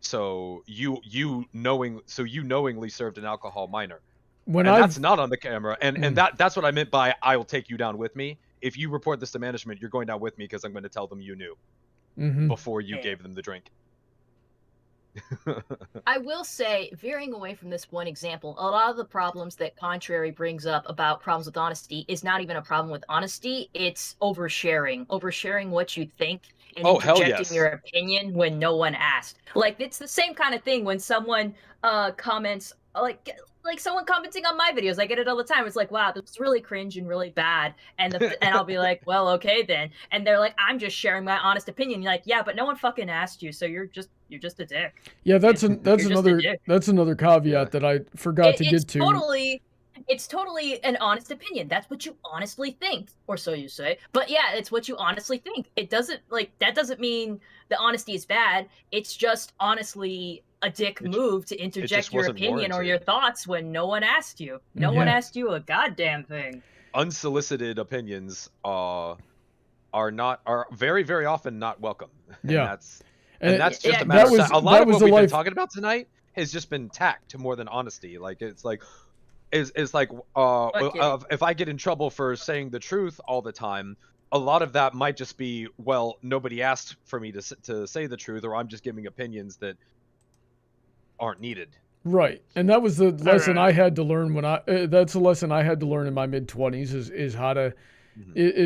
So you knowingly served an alcohol minor. That's not on the camera. And that's what I meant by I will take you down with me. If you report this to management, you're going down with me because I'm going to tell them you knew before you gave them the drink. I will say, veering away from this one example, a lot of the problems that Contrary brings up about problems with honesty is not even a problem with honesty. It's oversharing what you think and interjecting your opinion when no one asked. Like, it's the same kind of thing when someone comments, like someone commenting on my videos. I get it all the time. It's like, wow, this is really cringe and really bad. And I'll be like, well, okay then. And they're like, I'm just sharing my honest opinion. You're like, yeah, but no one fucking asked you, so you're just a dick. Yeah, that's another caveat that I forgot to get to. It's totally an honest opinion. That's what you honestly think, or so you say. But yeah, it's what you honestly think. It doesn't that doesn't mean the honesty is bad. It's just honestly a dick move to interject your opinion or your thoughts when no one asked you. No one asked you a goddamn thing. Unsolicited opinions are very, very often not welcome. Yeah. And that's just a matter of a lot of what we've been talking about tonight has just been tact more than honesty. Like, it's like if I get in trouble for saying the truth all the time, a lot of that might just be, well, nobody asked for me to say the truth, or I'm just giving opinions that aren't needed. Right. And that was the lesson I had to learn that's a lesson I had to learn in my mid-20s is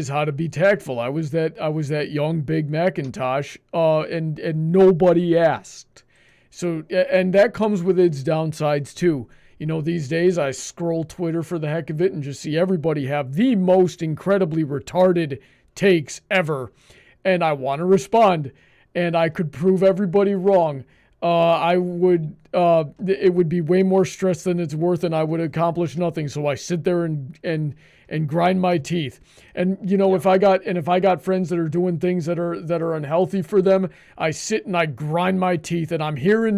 how to be tactful. I was that young big Macintosh and nobody asked. So, and that comes with its downsides too. You know, these days I scroll Twitter for the heck of it and just see everybody have the most incredibly retarded takes ever. And I want to respond, and I could prove everybody wrong. It would be way more stress than it's worth, and I would accomplish nothing. So I sit there and grind my teeth. And you know, if I got friends that are doing things that are unhealthy for them, I sit and I grind my teeth, and I'm here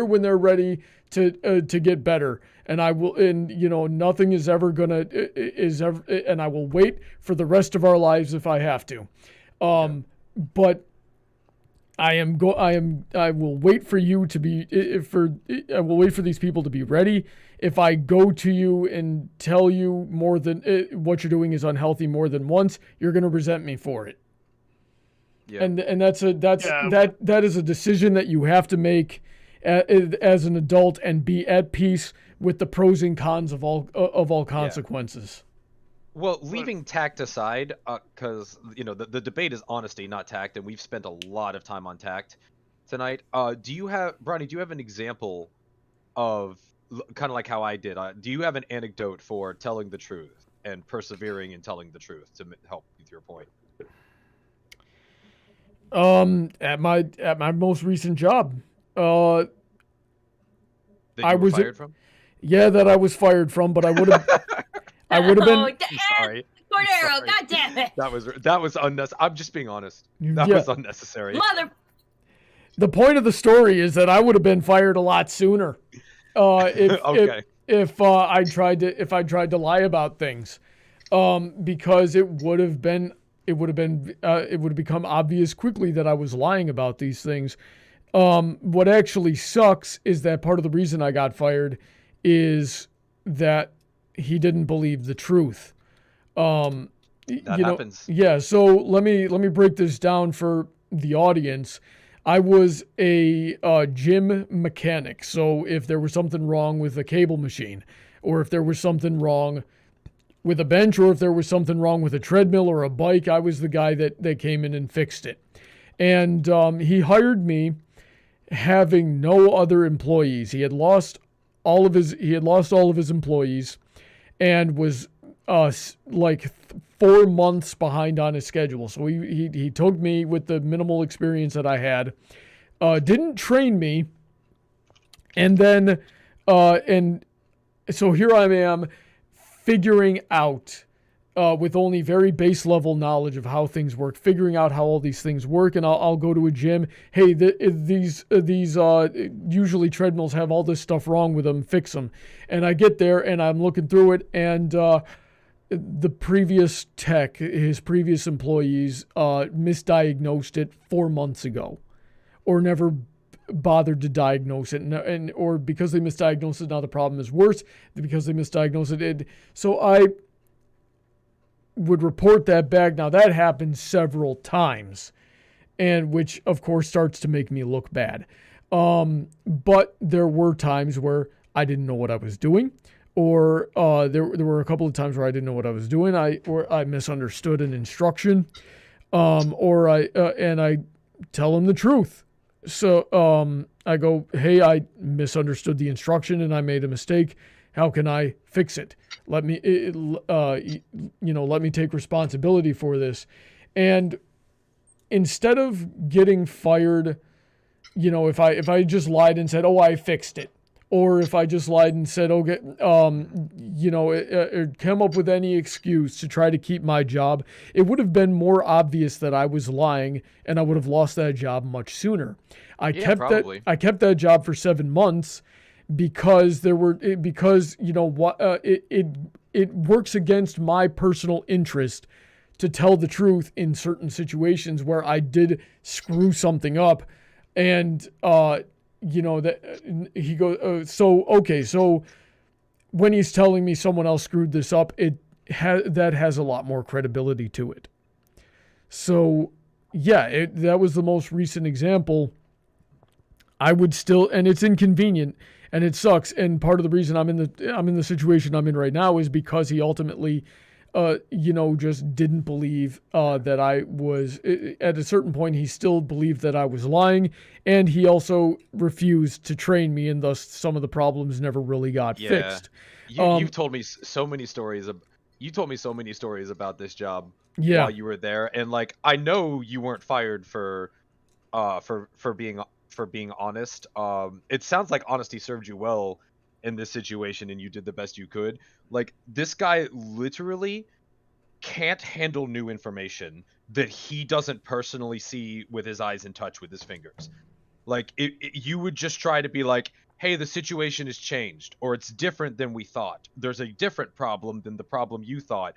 when they're ready to get better. And I will, and you know, nothing is ever gonna and I will wait for the rest of our lives if I have to. But I will wait for you to be I will wait for these people to be ready. If I go to you and tell you more than what you're doing is unhealthy more than once, you're going to resent me for it. Yeah. And that is a decision that you have to make as an adult and be at peace with the pros and cons of all consequences. Well, leaving tact aside, because you know the debate is honesty, not tact, and we've spent a lot of time on tact tonight. Brony, do you have an example of kind of like how I did? Do you have an anecdote for telling the truth and persevering in telling the truth to help with your point? At my most recent job, that you were fired from? Yeah, that I was fired from, but I would have. I would have been. Sorry. Cordero, God damn it. That was unnecessary. I'm just being honest. That was unnecessary. The point of the story is that I would have been fired a lot sooner. If I tried to lie about things, because it would have become obvious quickly that I was lying about these things. What actually sucks is that part of the reason I got fired is that he didn't believe the truth. That happens. Yeah, so let me break this down for the audience. I was a gym mechanic, so if there was something wrong with a cable machine, or if there was something wrong with a bench, or if there was something wrong with a treadmill or a bike, I was the guy that came in and fixed it. And he hired me having no other employees. He had lost all of his employees and was like 4 months behind on his schedule. So he took me with the minimal experience that I had, didn't train me, and then and so here I am figuring out with only very base level knowledge of how things work, figuring out how all these things work. And I'll go to a gym. Hey, these usually treadmills have all this stuff wrong with them. Fix them. And I get there and I'm looking through it, and the previous tech, his previous employees, misdiagnosed it 4 months ago, or never bothered to diagnose it, and or because they misdiagnosed it, now the problem is worse because they misdiagnosed it. So I would report that back. Now that happened several times, and which of course starts to make me look bad. But there were times where I didn't know what I was doing, or there were a couple of times where I didn't know what I was doing. I misunderstood an instruction, or I tell them the truth. So I go, hey, I misunderstood the instruction and I made a mistake. How can I fix it? Let me take responsibility for this. And instead of getting fired, if I just lied and said, oh, I fixed it, or if I just lied and said, okay, come up with any excuse to try to keep my job, it would have been more obvious that I was lying, and I would have lost that job much sooner. I kept that job for 7 months because it works against my personal interest to tell the truth in certain situations where I did screw something up, and that he goes, so when he's telling me someone else screwed this up, that has a lot more credibility to it. So yeah, that was the most recent example. I would still, and it's inconvenient and it sucks. And part of the reason I'm in the situation I'm in right now is because he ultimately, just didn't believe that I was, at a certain point, he still believed that I was lying, and he also refused to train me, and thus some of the problems never really got fixed. You've told me so many stories. You told me so many stories about this job while you were there, and like I know you weren't fired for being honest. It sounds like honesty served you well in this situation, and you did the best you could. Like, this guy literally can't handle new information that he doesn't personally see with his eyes and touch with his fingers. Like, you would just try to be like, hey, the situation has changed, or it's different than we thought. There's a different problem than the problem you thought.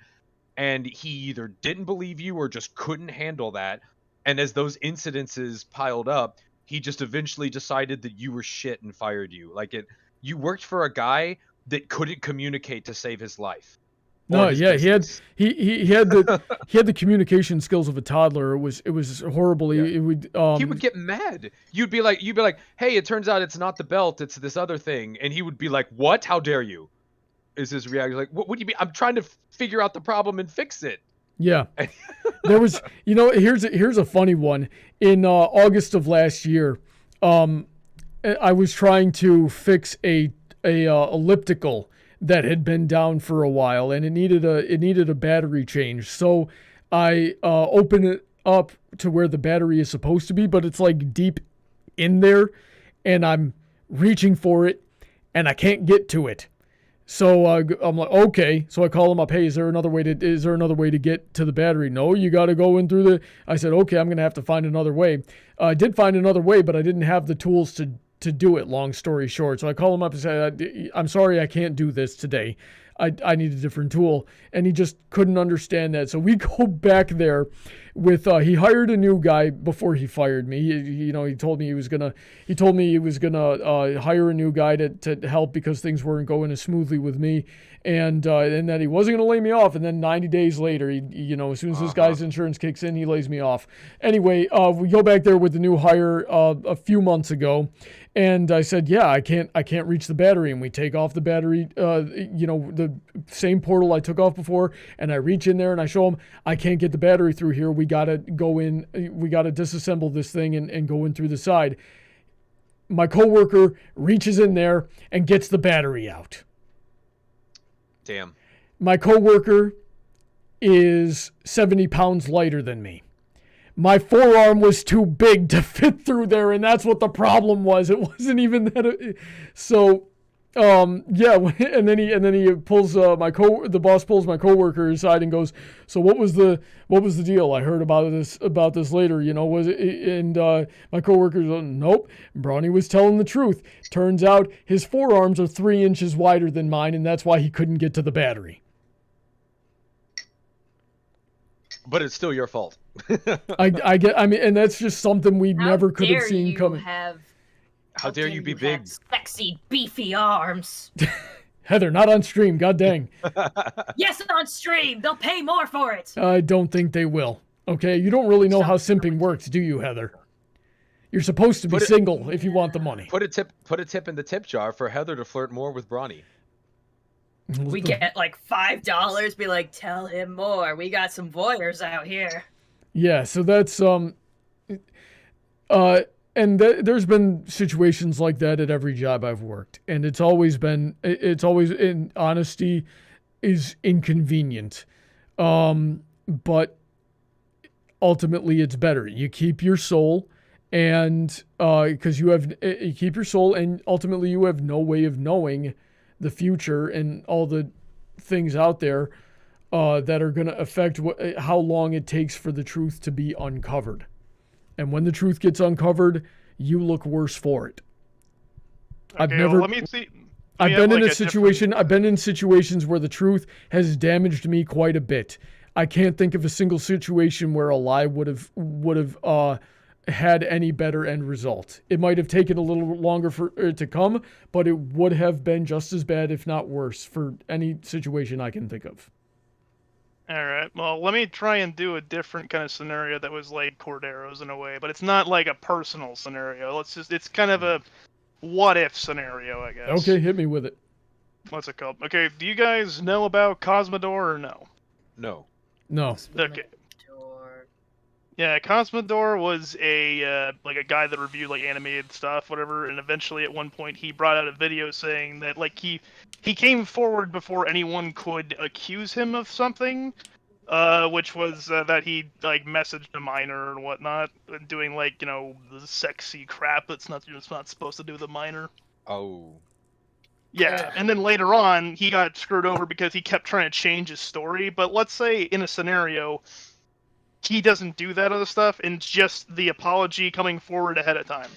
And he either didn't believe you or just couldn't handle that. And as those incidences piled up, he just eventually decided that you were shit and fired you. Like, you worked for a guy that couldn't communicate to save his life. No, yeah, business. he had the communication skills of a toddler. It was horrible. Yeah. He would get mad. You'd be like, hey, it turns out it's not the belt, it's this other thing, and he would be like, what? How dare you? Is his reaction like, what do you mean? I'm trying to figure out the problem and fix it. Yeah. There was, here's a funny one. In August of last year, I was trying to fix a elliptical that had been down for a while, and it needed a battery change. So I open it up to where the battery is supposed to be, but it's like deep in there, and I'm reaching for it, and I can't get to it. So I'm like, okay. So I call him up. Hey, is there another way to get to the battery? No, you got to go in through the. I said, okay, I'm gonna have to find another way. I did find another way, but I didn't have the tools to do it. Long story short, so I call him up and say, I'm sorry, I can't do this today. I need a different tool. And he just couldn't understand that. So we go back there with, he hired a new guy before he fired me. He told me he was gonna hire a new guy to help because things weren't going as smoothly with me. And that he wasn't going to lay me off. And then 90 days later, as soon as this guy's insurance kicks in, he lays me off. Anyway, we go back there with the new hire a few months ago. And I said, yeah, I can't reach the battery. And we take off the battery, the same portal I took off before. And I reach in there and I show him, I can't get the battery through here. We got to go in. We got to disassemble this thing and go in through the side. My coworker reaches in there and gets the battery out. Damn. My coworker is 70 pounds lighter than me. My forearm was too big to fit through there, and that's what the problem was. It wasn't even that. So, yeah, and then he pulls the boss pulls my coworker aside and goes, "So what was the deal? I heard about this later. Was it?" And my coworker goes, "Nope, Brony was telling the truth. Turns out his forearms are 3 inches wider than mine, and that's why he couldn't get to the battery." But it's still your fault. And that's just something we never could have seen coming. How dare you be big? Have sexy, beefy arms. Heather, not on stream, god dang. Yes, on stream. They'll pay more for it. I don't think they will. Okay, you don't really know how simping works, do you, Heather? You're supposed to be single if you want the money. Put a tip in the tip jar for Heather to flirt more with Brony. We get like $5. Be like, tell him more. We got some voyeurs out here. Yeah, so that's there's been situations like that at every job I've worked, and it's always in honesty is inconvenient, but ultimately it's better. You keep your soul, and because you keep your soul, and ultimately you have no way of knowing the future and all the things out there that are going to affect how long it takes for the truth to be uncovered. And when the truth gets uncovered, you look worse for it. Okay, let me see. I've been in situations where the truth has damaged me quite a bit. I can't think of a single situation where a lie would have had any better end result. It might have taken a little longer for it to come, but it would have been just as bad, if not worse, for any situation I can think of. All right. Well, let me try and do a different kind of scenario that was like Cordero's in a way, but it's not like a personal scenario. It's kind of a what if scenario, I guess. Okay, hit me with it. What's it called? Okay, do you guys know about Cosmodor or no? No. No. Okay. Yeah, Cosmodor was a guy that reviewed like animated stuff, whatever, and eventually at one point he brought out a video saying that like he came forward before anyone could accuse him of something, which was that he like messaged a minor and whatnot, doing like the sexy crap that's not supposed to do with a minor. Oh. Yeah, and then later on he got screwed over because he kept trying to change his story. But let's say in a scenario, he doesn't do that other stuff, and it's just the apology coming forward ahead of time.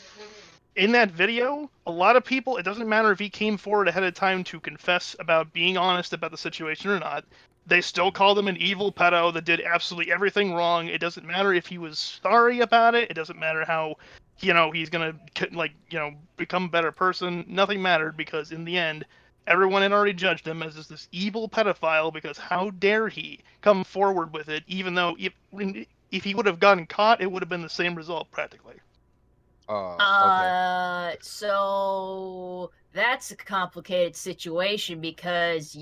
In that video, a lot of people, it doesn't matter if he came forward ahead of time to confess about being honest about the situation or not, they still called him an evil pedo that did absolutely everything wrong. It doesn't matter if he was sorry about it. It doesn't matter how, he's gonna, become a better person. Nothing mattered, because in the end, everyone had already judged him as just this evil pedophile, because how dare he come forward with it, even though if he would have gotten caught, it would have been the same result, practically. Okay. So that's a complicated situation, because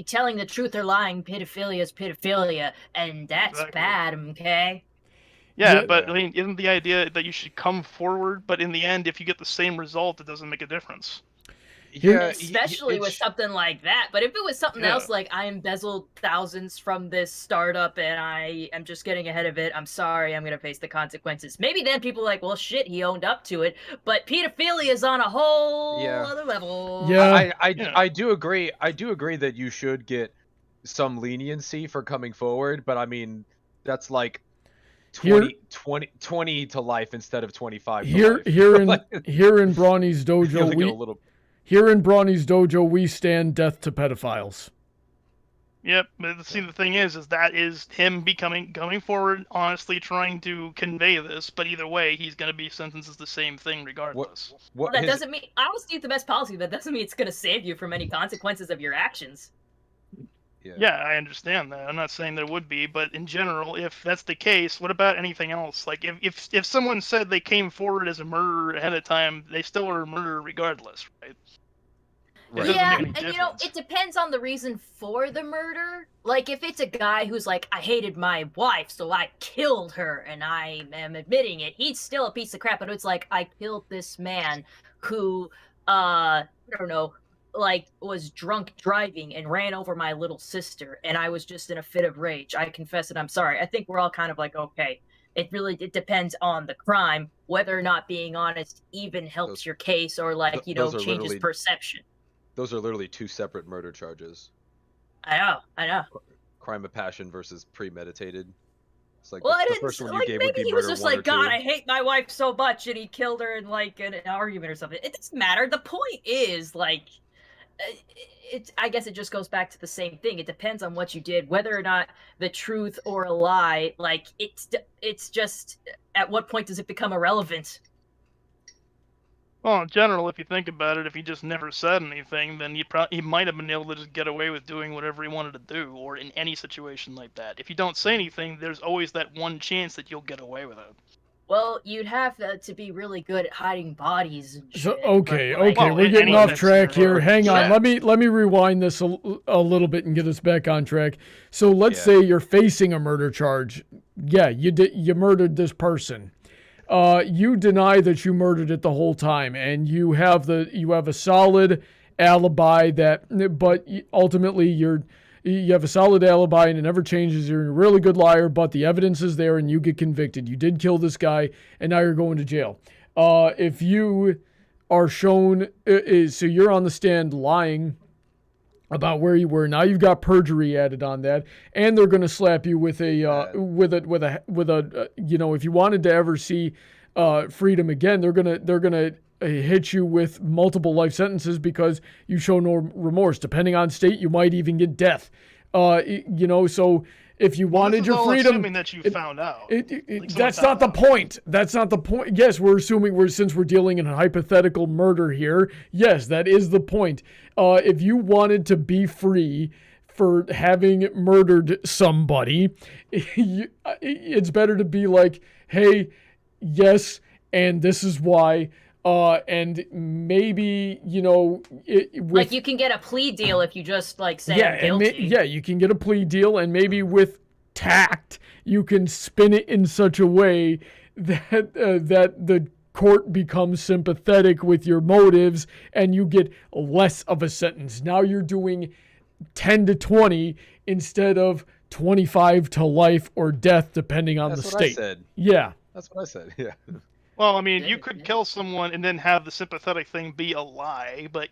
telling the truth or lying, pedophilia is pedophilia, and that's bad, okay? Yeah, but I mean, isn't the idea that you should come forward, but in the end, if you get the same result, it doesn't make a difference? Yeah, especially with something like that. But if it was something else, like I embezzled thousands from this startup and I am just getting ahead of it, I'm sorry, I'm going to face the consequences. Maybe then people are like, well, shit, he owned up to it. But pedophilia is on a whole other level. Yeah, I do agree. I do agree that you should get some leniency for coming forward. But I mean, that's like 20 to life instead of 25 to life. Here in Brawny's dojo, Here in Brony's dojo, we stand death to pedophiles. Yep, but see, the thing is that is him coming forward, honestly trying to convey this. But either way, he's going to be sentenced as the same thing regardless. Well, that doesn't mean honesty is the best policy. But that doesn't mean it's going to save you from any consequences of your actions. Yeah, I understand that. I'm not saying there would be, but in general, if that's the case, what about anything else? Like, if someone said they came forward as a murderer ahead of time, they still are a murderer regardless, right? Yeah, and it depends on the reason for the murder. Like, if it's a guy who's like, I hated my wife, so I killed her, and I am admitting it, he's still a piece of crap. But it's like, I killed this man who, I don't know, like, was drunk driving and ran over my little sister, and I was just in a fit of rage. I confess it, I'm sorry. I think we're all kind of like, okay, it depends on the crime, whether or not being honest even helps your case or, like, changes perception. Those are literally two separate murder charges. I know. Crime of passion versus premeditated. It's like well, the first one you gave would be maybe he was just like, God, I hate my wife so much, and he killed her in, like, an argument or something. It doesn't matter. The point is, like, I guess it just goes back to the same thing. It depends on what you did, whether or not the truth or a lie. Like, it's just, at what point does it become irrelevant? Well, in general, if you think about it, if he just never said anything, then he might have been able to just get away with doing whatever he wanted to do, or in any situation like that. If you don't say anything, there's always that one chance that you'll get away with it. Well, you'd have to be really good at hiding bodies and shit. So, okay, we're getting off track here. Hang on, let me rewind this a little bit and get us back on track. So let's say you're facing a murder charge. Yeah, you murdered this person. You deny that you murdered it the whole time, and you have a solid alibi but ultimately you have a solid alibi and it never changes. You're a really good liar, but the evidence is there and you get convicted. You did kill this guy, and now you're going to jail. If you are shown, so you're on the stand lying about where you were. Now you've got perjury added on that, and they're going to slap you with a if you wanted to ever see freedom again, they're gonna hit you with multiple life sentences because you show no remorse. Depending on state, you might even get death. So if you wanted your freedom, assuming that you found out. That's not the point. That's not the point. Yes, we're assuming since we're dealing in a hypothetical murder here. Yes, that is the point. If you wanted to be free for having murdered somebody, it's better to be like, hey, yes, and this is why. And maybe, like you can get a plea deal if you just say I'm guilty. You can get a plea deal, and maybe with tact, you can spin it in such a way that the court becomes sympathetic with your motives and you get less of a sentence. Now you're doing 10 to 20 instead of 25 to life or death, depending on the state. That's what I said. Yeah. That's what I said, yeah. Well, I mean, you could kill someone and then have the sympathetic thing be a lie, but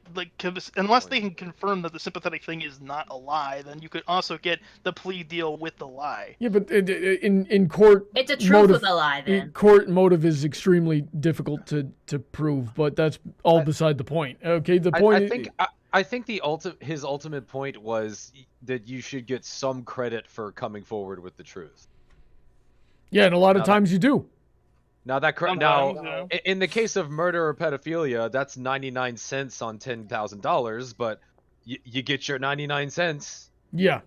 unless they can confirm that the sympathetic thing is not a lie, then you could also get the plea deal with the lie. Yeah, but in court, it's a truth with a lie. Then court motive is extremely difficult to prove, but that's all beside the point. Okay, the point. I think his ultimate point was that you should get some credit for coming forward with the truth. Yeah, and a lot of times you do. Now in the case of murder or pedophilia, that's 99 cents on $10,000, but you get your 99 cents. Yeah.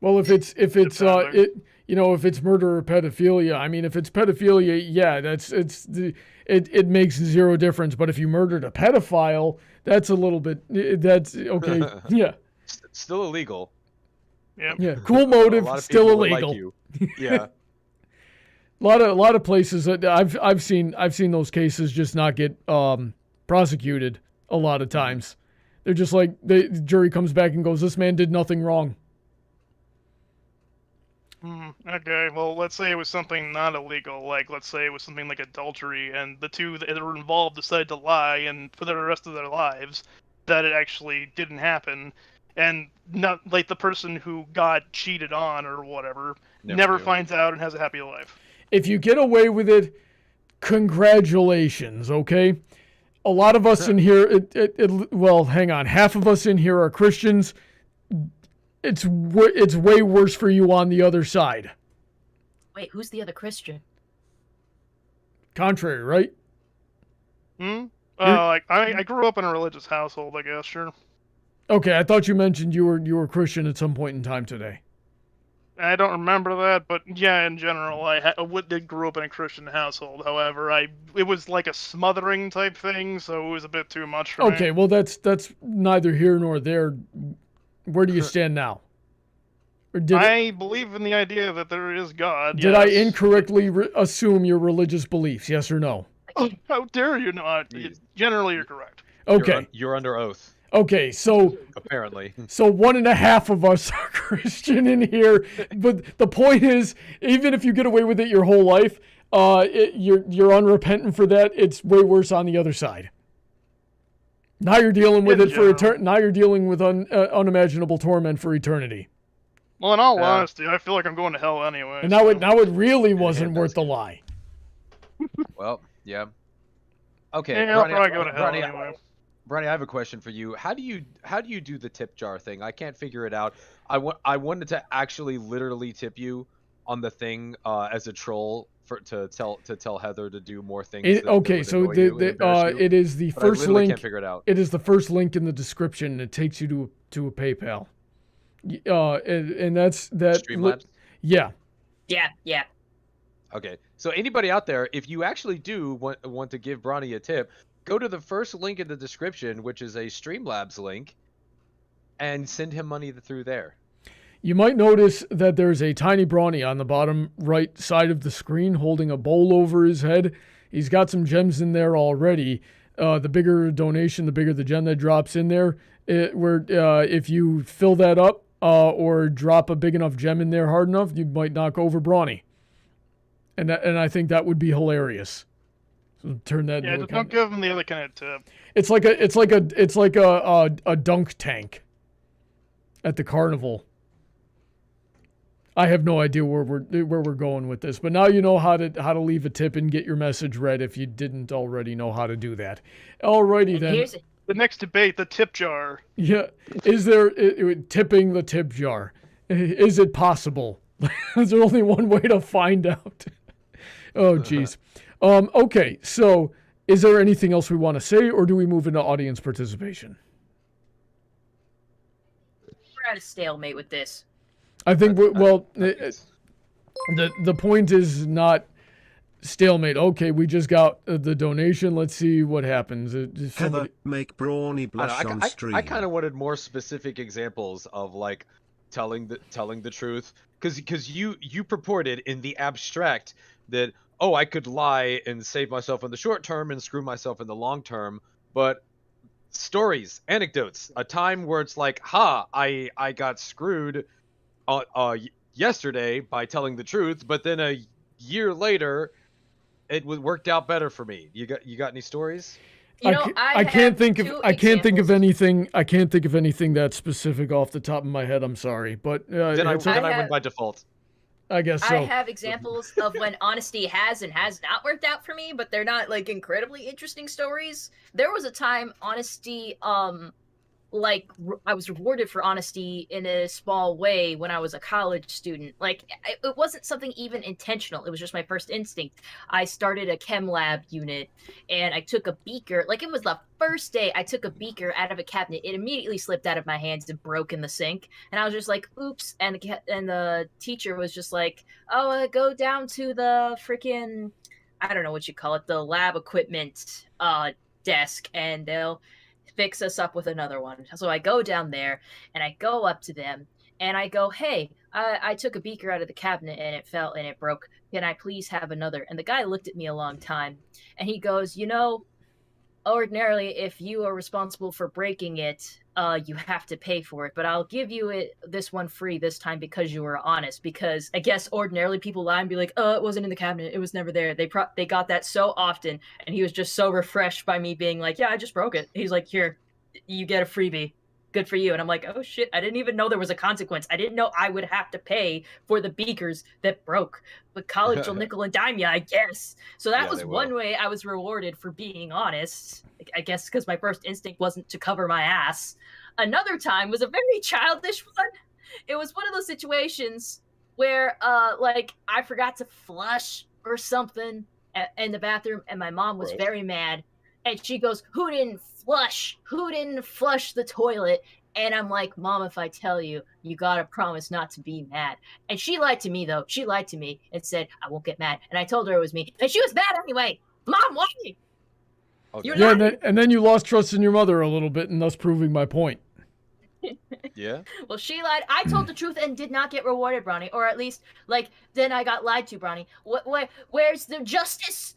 Well, if it's murder or pedophilia, I mean, if it's pedophilia, yeah, it makes zero difference. But if you murdered a pedophile, that's a little bit, that's okay. Yeah. Still illegal. Yep. Yeah. Cool motive, still illegal. Yeah. A lot of places that I've seen those cases just not get prosecuted a lot of times. They're just like the jury comes back and goes, this man did nothing wrong. Okay, well, let's say it was something not illegal, like let's say it was something like adultery, and the two that were involved decided to lie, and for the rest of their lives, that it actually didn't happen, and not like the person who got cheated on or whatever never finds out and has a happy life. If you get away with it, congratulations, okay? a lot of us in here, well, hang on. Half of us in here are Christians. It's way worse for you on the other side. Wait, who's the other Christian? Contrary, right? Like I grew up in a religious household, I guess. Sure. Okay, I thought you mentioned you were Christian at some point in time today. I don't remember that, but yeah, in general, I did grow up in a Christian household. However, it was like a smothering type thing, so it was a bit too much for me. Okay, well that's neither here nor there. Where do you stand now? Or I believe in the idea that there is God. Did I incorrectly assume your religious beliefs? Yes or no? Oh, how dare you not? Generally, you're correct. Okay. You're under oath. Okay, so apparently, so 1.5 of us are Christian in here. But the point is, even if you get away with it your whole life, you're unrepentant for that. It's way worse on the other side. Now you're dealing with it for now you're dealing with unimaginable torment for eternity. Well, in all honesty, I feel like I'm going to hell anyway. And now it really wasn't worth the lie. Well, yeah. Okay, yeah, I'll probably go to hell anyway. Brony, I have a question for you. How do you do the tip jar thing? I can't figure it out. I wanted to actually literally tip you on the thing as a troll to tell Heather to do more things. It is the first link. Can't figure it out. It is the first link in the description. It takes you to a PayPal. And that's that. Streamlabs? Yeah. Yeah. Okay, so anybody out there, if you actually do want to give Brony a tip, go to the first link in the description, which is a Streamlabs link, and send him money through there. You might notice that there's a tiny Brony on the bottom right side of the screen holding a bowl over his head. He's got some gems in there already. The bigger donation, the bigger the gem that drops in there. If you fill that up or drop a big enough gem in there hard enough, you might knock over Brony. And I think that would be hilarious. So turn that. Yeah, just don't give him the other kind of tip. It's like a dunk tank at the carnival. I have no idea where we're going with this, but now you know how to leave a tip and get your message read if you didn't already know how to do that. Alrighty And then. here's The next debate, the tip jar. Yeah, is there tipping the tip jar? Is it possible? Is there only one way to find out? Oh, jeez. Okay, so is there anything else we want to say, or do we move into audience participation? We're at a stalemate with this. I think, the point is not stalemate. Okay, we just got the donation. Let's see what happens. Heather, make Brony blush on stream. I kind of wanted more specific examples of like telling the truth, because you purported in the abstract that, oh, I could lie and save myself in the short term and screw myself in the long term, but stories, anecdotes, a time where it's like, I got screwed yesterday by telling the truth, but then a year later it worked out better for me. You got any stories? I can't think of anything that specific off the top of my head. I'm sorry, but then I win by default. I guess so. I have examples of when honesty has and has not worked out for me, but they're not like incredibly interesting stories. There was a time honesty, I was rewarded for honesty in a small way when I was a college student. Like, it wasn't something even intentional. It was just my first instinct. I started a chem lab unit, and I took a beaker. Like, it was the first day I took a beaker out of a cabinet. It immediately slipped out of my hands and broke in the sink. And I was just like, oops. And the teacher was just like, oh, go down to the freaking, I don't know what you call it, the lab equipment desk, and they'll fix us up with another one. So I go down there and I go up to them and I go, hey, I took a beaker out of the cabinet and it fell and it broke. Can I please have another? And the guy looked at me a long time and he goes, ordinarily, if you are responsible for breaking it, you have to pay for it. But I'll give you this one free this time because you were honest. Because I guess ordinarily people lie and be like, oh, it wasn't in the cabinet. It was never there. They got that so often. And he was just so refreshed by me being like, yeah, I just broke it. He's like, here, you get a freebie. good for you. And I'm like, oh shit, I didn't even know there was a consequence. I didn't know I would have to pay for the beakers that broke. But college will nickel and dime you, I guess. So that was one way I was rewarded for being honest. I guess because my first instinct wasn't to cover my ass. Another time was a very childish one. It was one of those situations where, like, I forgot to flush or something in the bathroom, and my mom was very mad. And she goes, who didn't flush? Who didn't flush the toilet? And I'm like, Mom, if I tell you, you gotta promise not to be mad. And she lied to me, though. She lied to me and said, I won't get mad. And I told her it was me. And she was mad anyway. Mom, why? Okay. Yeah, and then you lost trust in your mother a little bit, and thus proving my point. Yeah. Well, she lied. I told the truth and did not get rewarded, Brony. Or at least, like, then I got lied to, Brony. Where's the justice?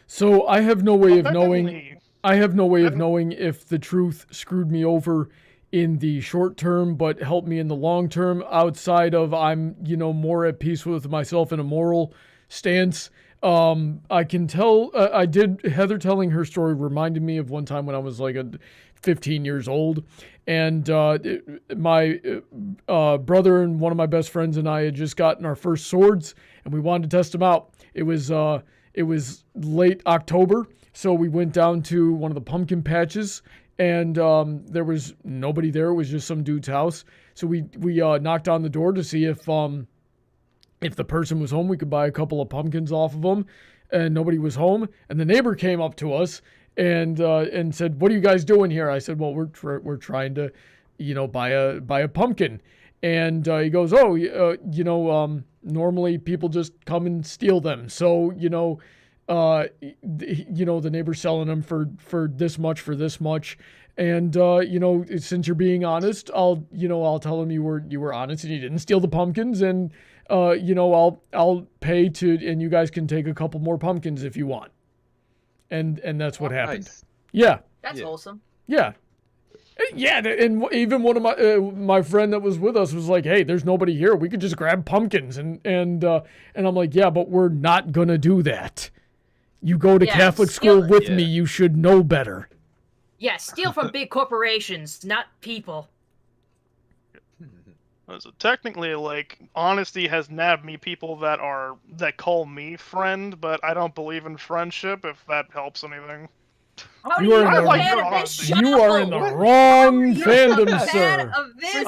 So I have no way of knowing. I have no way of knowing if the truth screwed me over in the short term, but helped me in the long term. Outside of I'm, more at peace with myself in a moral stance. I can tell. Heather telling her story reminded me of one time when I was like 15 years old, and my brother and one of my best friends and I had just gotten our first swords, and we wanted to test them out. It was late October, so we went down to one of the pumpkin patches, and there was nobody there. It was just some dude's house. So we knocked on the door to see if the person was home. We could buy a couple of pumpkins off of them, and nobody was home. And the neighbor came up to us and said, "What are you guys doing here?" I said, "Well, we're trying to, buy a pumpkin." And he goes, "Oh, normally people just come and steal them. So, the neighbor's selling them for this much. And, since you're being honest, I'll tell him you were honest and you didn't steal the pumpkins. And, I'll pay and you guys can take a couple more pumpkins if you want." And that's what happened. Nice. Yeah. That's wholesome. Yeah. Yeah, and even one of my friend that was with us was like, "Hey, there's nobody here. We could just grab pumpkins." And I'm like, "Yeah, but we're not gonna do that. You go to Catholic school with me. You should know better." Yeah, steal from big corporations, not people. So technically, like, honesty has nabbed me people that call me friend, but I don't believe in friendship. If that helps anything. You are in the wrong fandom, sir.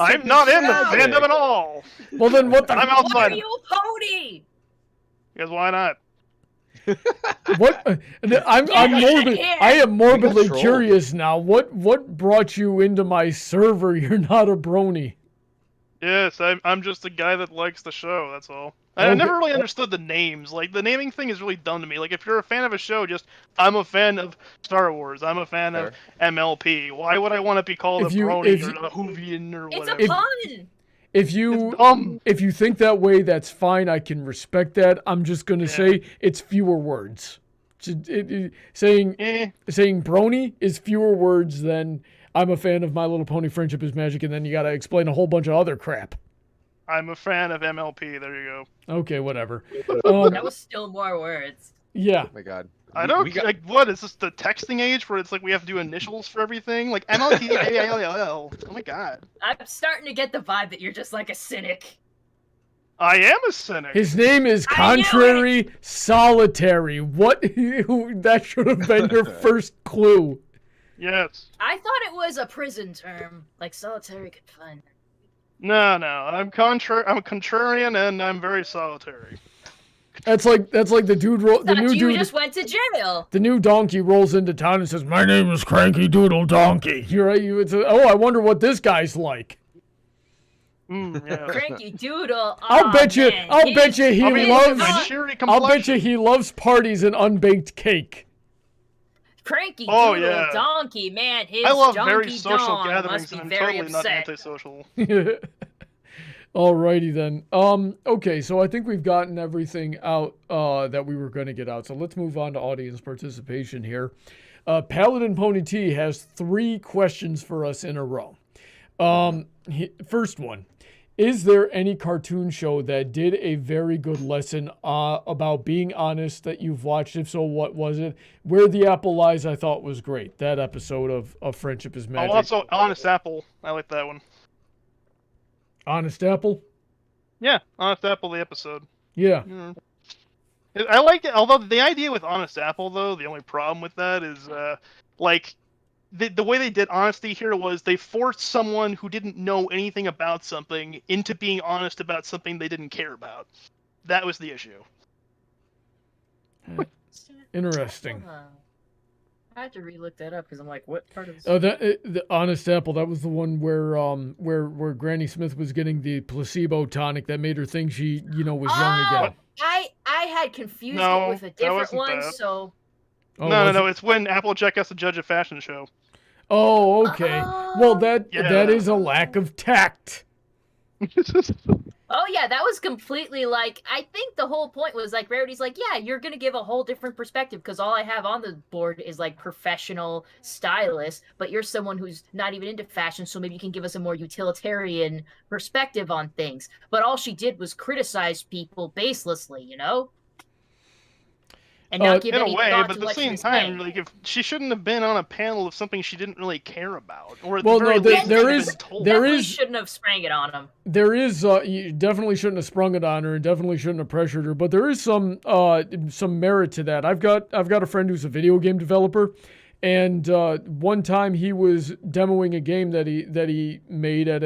I'm not in the fandom at all. Well, then what the? I'm outside. Why are you a pony? Because why not? What? I am morbidly curious now. What brought you into my server? You're not a brony. Yes, I'm just a guy that likes the show, that's all. I never really understood the names. Like, the naming thing is really dumb to me. Like, if you're a fan of a show, I'm a fan of Star Wars. I'm a fan of MLP. Why would I want to be called a Brony or a Hoovian or whatever? It's a pun! If you think that way, that's fine. I can respect that. I'm just going to say it's fewer words. Saying Brony is fewer words than I'm a fan of My Little Pony Friendship is Magic, and then you got to explain a whole bunch of other crap. I'm a fan of MLP. There you go. Okay, whatever. That was still more words. Yeah. Oh my God. I don't like what is this, the texting age where it's like we have to do initials for everything? Like MLP ALL. Oh my God. I'm starting to get the vibe that you're just like a cynic. I am a cynic. His name is ContrarySolitary. What? That should have been your first clue. Yes. I thought it was a prison term, like solitary confinement. No. I'm a contrarian and I'm very solitary. That's like the dude. The new dude just went to jail. The new donkey rolls into town and says, "My name is Cranky Doodle Donkey." You're right. I wonder what this guy's like. Yeah. Cranky Doodle. I'll bet you he loves parties and unbaked cake. Cranky Doodle Donkey, man. I love very social gatherings and I'm totally not antisocial. Alrighty then. Okay, so I think we've gotten everything out that we were going to get out. So let's move on to audience participation here. Paladin Pony T has 3 questions for us in a row. First one. is there any cartoon show that did a very good lesson about being honest that you've watched? If so, what was it? Where the Apple Lies, I thought was great. That episode of Friendship is Magic. Oh, also Honest Apple. I like that one. Honest Apple? Yeah, Honest Apple, the episode. Yeah. I like it, although the idea with Honest Apple, though, the only problem with that is, like, the way they did honesty here was they forced someone who didn't know anything about something into being honest about something they didn't care about. That was the issue. Interesting. I had to re-look that up because I'm like, what part of this? Oh, the Honest Apple. That was the one where Granny Smith was getting the placebo tonic that made her think she, was young again. I had confused it with a different one, that. so. Oh, no. It's when Applejack has to judge a fashion show. Oh, okay. Well, that is a lack of tact. Oh yeah, that was completely like, I think the whole point was like, Rarity's like, yeah, you're gonna give a whole different perspective because all I have on the board is like professional stylist, but you're someone who's not even into fashion, so maybe you can give us a more utilitarian perspective on things. But all she did was criticize people baselessly, and not give in any a way, thought but to at the what she same was time, saying. like, if she shouldn't have been on a panel of something she didn't really care about, or at Well, the very no, least, there been is- told. there Definitely is- shouldn't have sprang it on him. There is, you definitely shouldn't have sprung it on her, and definitely shouldn't have pressured her. But there is some merit to that. I've got a friend who's a video game developer, and one time he was demoing a game that he made at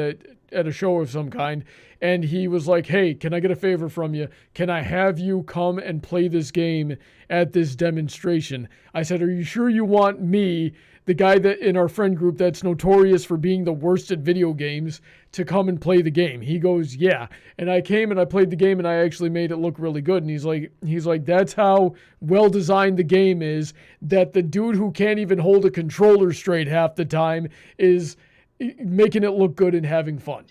a show of some kind, and he was like, "Hey, can I get a favor from you? Can I have you come and play this game at this demonstration?" I said, "Are you sure you want me, the guy that in our friend group that's notorious for being the worst at video games, to come and play the game?" He goes, "Yeah." And I came and I played the game and I actually made it look really good. And he's like, "That's how well designed the game is, that the dude who can't even hold a controller straight half the time is making it look good and having fun."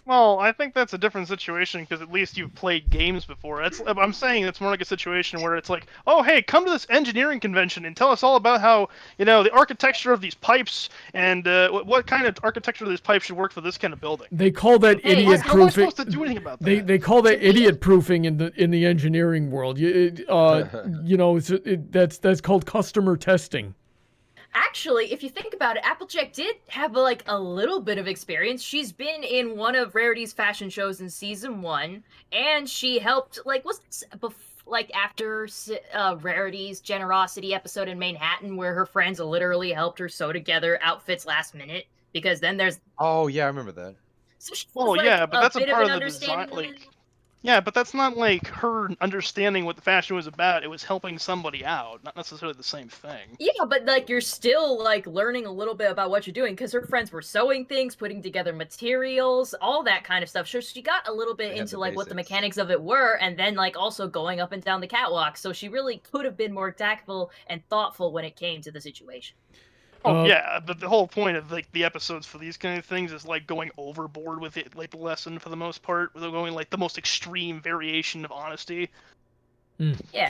Well, I think that's a different situation because at least you've played games before. I'm saying it's more like a situation where it's like, oh, hey, come to this engineering convention and tell us all about how, the architecture of these pipes and what kind of architecture of these pipes should work for this kind of building. They call that Hey, idiot How am I proofing. supposed to do anything about that? They call that idiot proofing in the engineering world. That's called customer testing. Actually, if you think about it, Applejack did have a little bit of experience. She's been in one of Rarity's fashion shows in season 1, and she helped after Rarity's generosity episode in Manhattan, where her friends literally helped her sew together outfits last minute. Because then there's Oh yeah, I remember that. so she Well, has, yeah, but that's a bit part of of an the design. understanding. Like, yeah, but that's not like her understanding what the fashion was about. It was helping somebody out, not necessarily the same thing. Yeah, but you're still learning a little bit about what you're doing because her friends were sewing things, putting together materials, all that kind of stuff. So she got a little bit They had into the what the basics. mechanics of it were, and then also going up and down the catwalk. So she really could have been more tactful and thoughtful when it came to the situation. Oh yeah, but the whole point of the episodes for these kind of things is going overboard with it, the lesson for the most part, without going the most extreme variation of honesty. Yeah.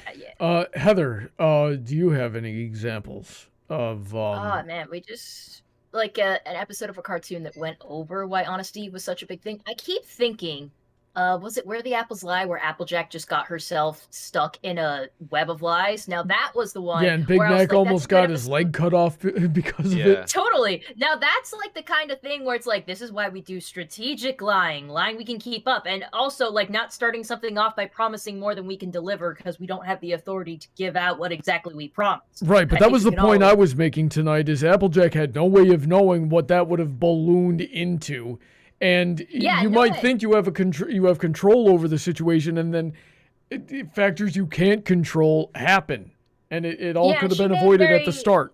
Heather, do you have any examples of? Oh man, we just an episode of a cartoon that went over why honesty was such a big thing. I keep thinking, was it Where the Apples Lie, where Applejack just got herself stuck in a web of lies? Now that was the one. Yeah, and Big where I was Mac like, that's almost a good got his episode. leg cut off because of Yeah. it. Totally. Now that's the kind of thing where it's this is why we do strategic lying we can keep up, and also not starting something off by promising more than we can deliver because we don't have the authority to give out what exactly we promised. Right, but I that think was we the can point all- I was making tonight. Is Applejack had no way of knowing what that would have ballooned into. And Yeah, you no might way. think you have control over the situation, and then factors you can't control happen, and it all Yeah, could have she been made avoided at the very- start.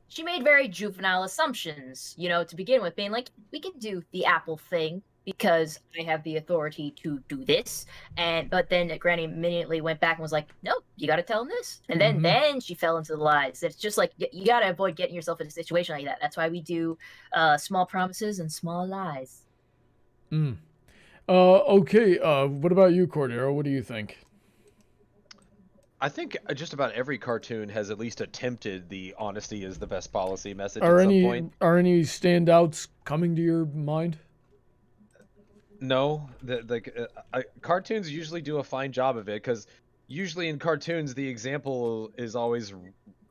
She made very juvenile assumptions, to begin with, being we can do the Apple thing because I have the authority to do this. But then Granny immediately went back and was like, no, you got to tell him this. And then she fell into the lies. It's just you got to avoid getting yourself in a situation like that. That's why we do small promises and small lies. Okay, what about you, Cordero? What do you think? I think just about every cartoon has at least attempted the honesty is the best policy message Are at some any point. standouts coming to your mind? No, cartoons usually do a fine job of it, because usually in cartoons the example is always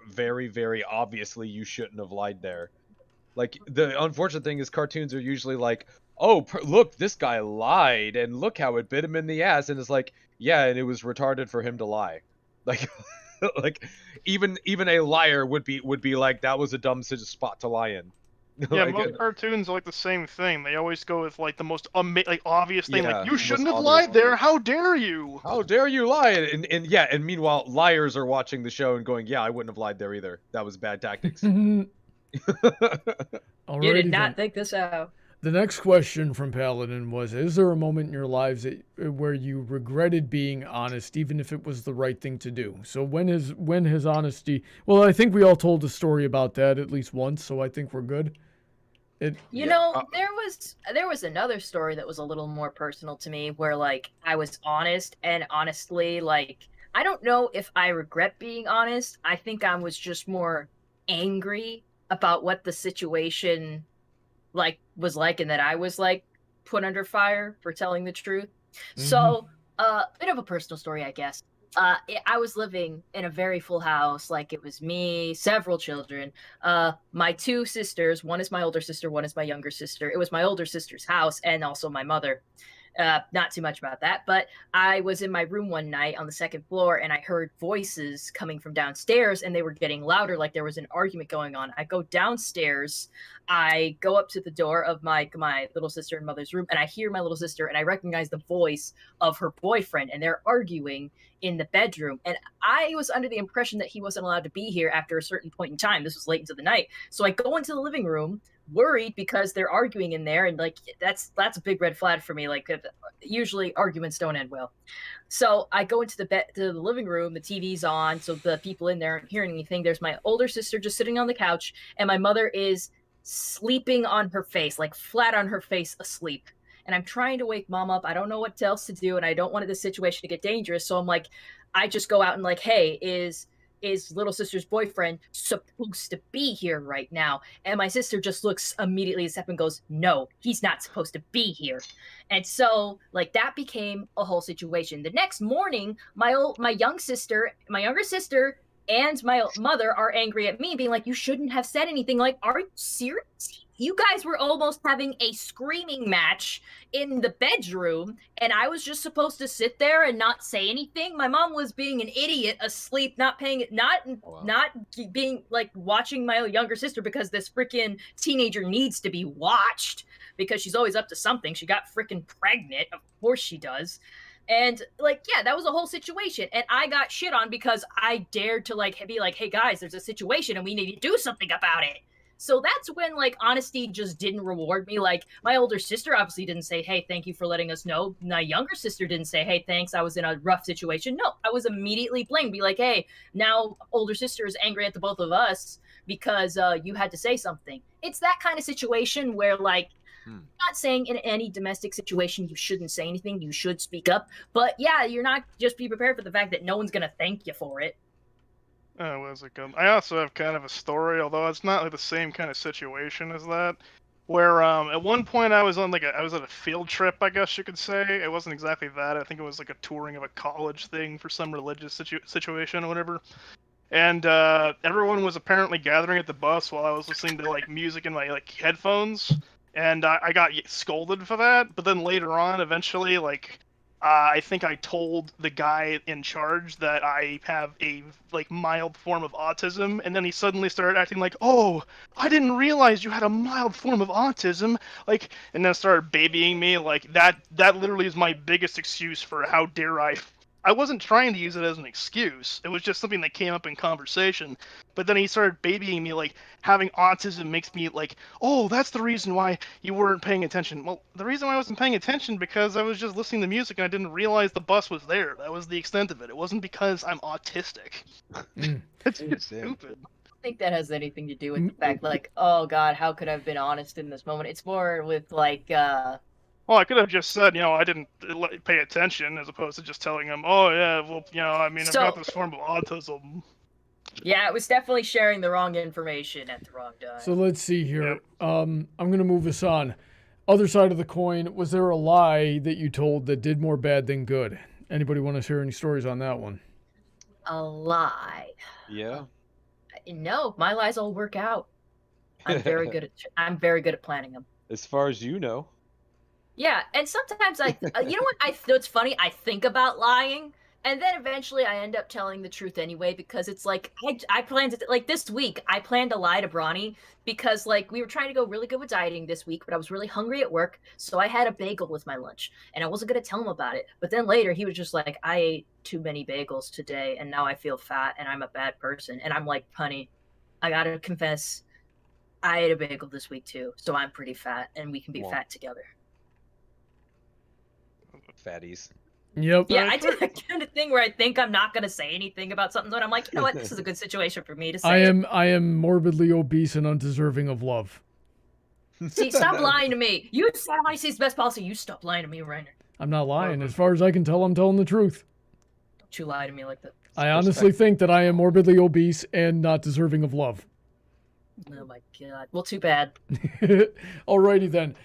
very, very obviously you shouldn't have lied there. Like, the unfortunate thing is cartoons are usually like, oh, look, this guy lied, and look how it bit him in the ass, and it's like, yeah, and it was retarded for him to lie. Like, like even a liar would be like, that was a dumb spot to lie in. Yeah, Like, most cartoons are like the same thing. They always go with like the most obvious thing, Yeah, like you most shouldn't have obvious lied one. there. How dare you? How dare you lie? And yeah, and meanwhile, liars are watching the show and going, yeah, I wouldn't have lied there either. That was bad tactics. You Alrighty did not then. think this out. The next question from Paladin was, is there a moment in your lives where you regretted being honest, even if it was the right thing to do? So when has honesty... Well, I think we all told a story about that at least once, so I think we're good. You know, there was another story that was a little more personal to me, where like I was honest, and honestly, like, I don't know if I regret being honest. I think I was just more angry about what the situation like was like, and that I was like put under fire for telling the truth. So bit of a personal story, I guess. I was living in a very full house. Like, it was me, several children, my two sisters. One is my older sister, one is my younger sister. It was my older sister's house, and also my mother. Not too much about that, but I was in my room one night on the second floor, and I heard voices coming from downstairs, and they were getting louder, like there was an argument going on. I go downstairs, I go up to the door of my little sister and mother's room, and I hear my little sister, and I recognize the voice of her boyfriend, and they're arguing in the bedroom. And I was under the impression that he wasn't allowed to be here after a certain point in time. This was late into the night. So I go into the living room, worried because they're arguing in there, and like that's a big red flag for me. Like, usually arguments don't end well. So I go into the living room, the TV's on, so the people in there aren't hearing anything. There's my older sister just sitting on the couch, and my mother is sleeping on her face, like flat on her face, asleep. And I'm trying to wake mom up. I don't know what else to do, and I don't want this situation to get dangerous. So I'm like, I just go out and like, hey, is little sister's boyfriend supposed to be here right now? And my sister just looks immediately at Steph and goes, no, he's not supposed to be here. And so like that became a whole situation. The next morning, my younger sister and my mother are angry at me, being like, you shouldn't have said anything. Like, are you serious? You guys were almost having a screaming match in the bedroom, and I was just supposed to sit there and not say anything. My mom was being an idiot, asleep, not being like watching my younger sister, because this freaking teenager needs to be watched because she's always up to something. She got freaking pregnant, of course she does. And like, yeah, that was a whole situation, and I got shit on because I dared to like be like, hey guys, there's a situation and we need to do something about it. So that's when like honesty just didn't reward me. Like, my older sister obviously didn't say, hey, thank you for letting us know. My younger sister didn't say, hey, thanks, I was in a rough situation. No, I was immediately blamed. Be like, hey, now older sister is angry at the both of us because you had to say something. It's that kind of situation where like, I'm not saying in any domestic situation you shouldn't say anything, you should speak up. But yeah, you're not, just be prepared for the fact that no one's going to thank you for it. I also have kind of a story, although it's not like the same kind of situation as that. Where at one point I was on I was at a field trip, I guess you could say. It wasn't exactly that. I think it was like a touring of a college thing for some religious situation or whatever. And everyone was apparently gathering at the bus while I was listening to like music in my like headphones, and I got scolded for that. But then later on, eventually, like. I think I told the guy in charge that I have a like mild form of autism, and then he suddenly started acting like, "Oh, I didn't realize you had a mild form of autism." Like, and then started babying me like that. That literally is my biggest excuse for how dare I wasn't trying to use it as an excuse. It was just something that came up in conversation. But then he started babying me like having autism makes me like, oh, that's the reason why you weren't paying attention. Well, the reason why I wasn't paying attention because I was just listening to music and I didn't realize the bus was there. That was the extent of it. It wasn't because I'm autistic. It's just stupid. I think that has anything to do with the fact like, oh God, how could I have been honest in this moment? It's more with like, well, I could have just said, I didn't pay attention, as opposed to just telling him, oh, yeah, well, I mean, I've got this form of autism. Yeah, it was definitely sharing the wrong information at the wrong time. So let's see here. Yep. I'm going to move us on. other side of the coin, was there a lie that you told that did more bad than good? Anybody want to share any stories on that one? A lie. Yeah. No, my lies all work out. I'm very good at planning them. As far as you know. Yeah, and sometimes you know what? What's funny? I think about lying, and then eventually I end up telling the truth anyway because it's like I planned to like this week. I planned to lie to Brony because like we were trying to go really good with dieting this week, but I was really hungry at work, so I had a bagel with my lunch, and I wasn't gonna tell him about it. But then later he was just like, "I ate too many bagels today, and now I feel fat, and I'm a bad person." And I'm like, "Honey, I gotta confess, I ate a bagel this week too, so I'm pretty fat, and we can be fat together." Fatties. Yep. Yeah, I do that kind of thing where I think I'm not going to say anything about something, but I'm like, you know what, this is a good situation for me to say. I am morbidly obese and undeserving of love. See, stop lying to me. You said IC's best policy. You stop lying to me right now. I'm not lying. As far as I can tell, I'm telling the truth. Don't you lie to me like that. I honestly think that I am morbidly obese and not deserving of love. Oh my god. Well, too bad. Alrighty then.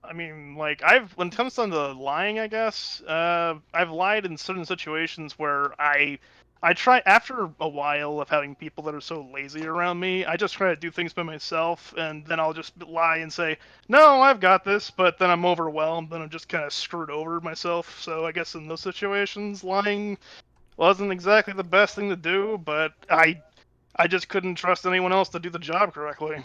I mean, like, when it comes down to lying, I guess, I've lied in certain situations where I try, after a while of having people that are so lazy around me, I just try to do things by myself, and then I'll just lie and say, no, I've got this, but then I'm overwhelmed, then I'm just kind of screwed over myself. So I guess in those situations, lying wasn't exactly the best thing to do, but I just couldn't trust anyone else to do the job correctly.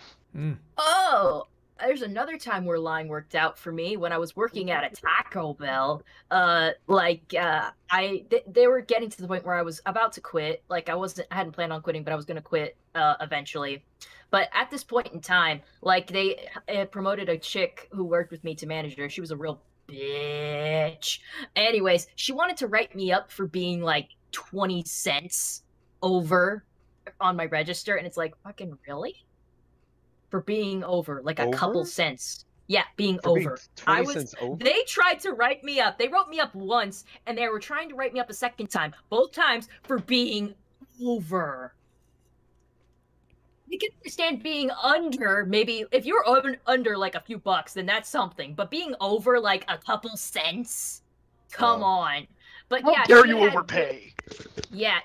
Oh, there's another time where lying worked out for me when I was working at a Taco Bell. They were getting to the point where I was about to quit. Like I hadn't planned on quitting, but I was going to quit eventually. But at this point in time, like they had promoted a chick who worked with me to manager. She was a real bitch. Anyways, she wanted to write me up for being like 20 cents over on my register, and it's like, fucking really? For being over like a couple cents. Yeah, being For over. Being 20 cents over? They tried to write me up. They wrote me up once, and they were trying to write me up a second time. Both times for being over. You can understand being under, maybe if you're under like a few bucks, then that's something. But being over like a couple cents, come on. But How yeah, dare you overpay? Yeah,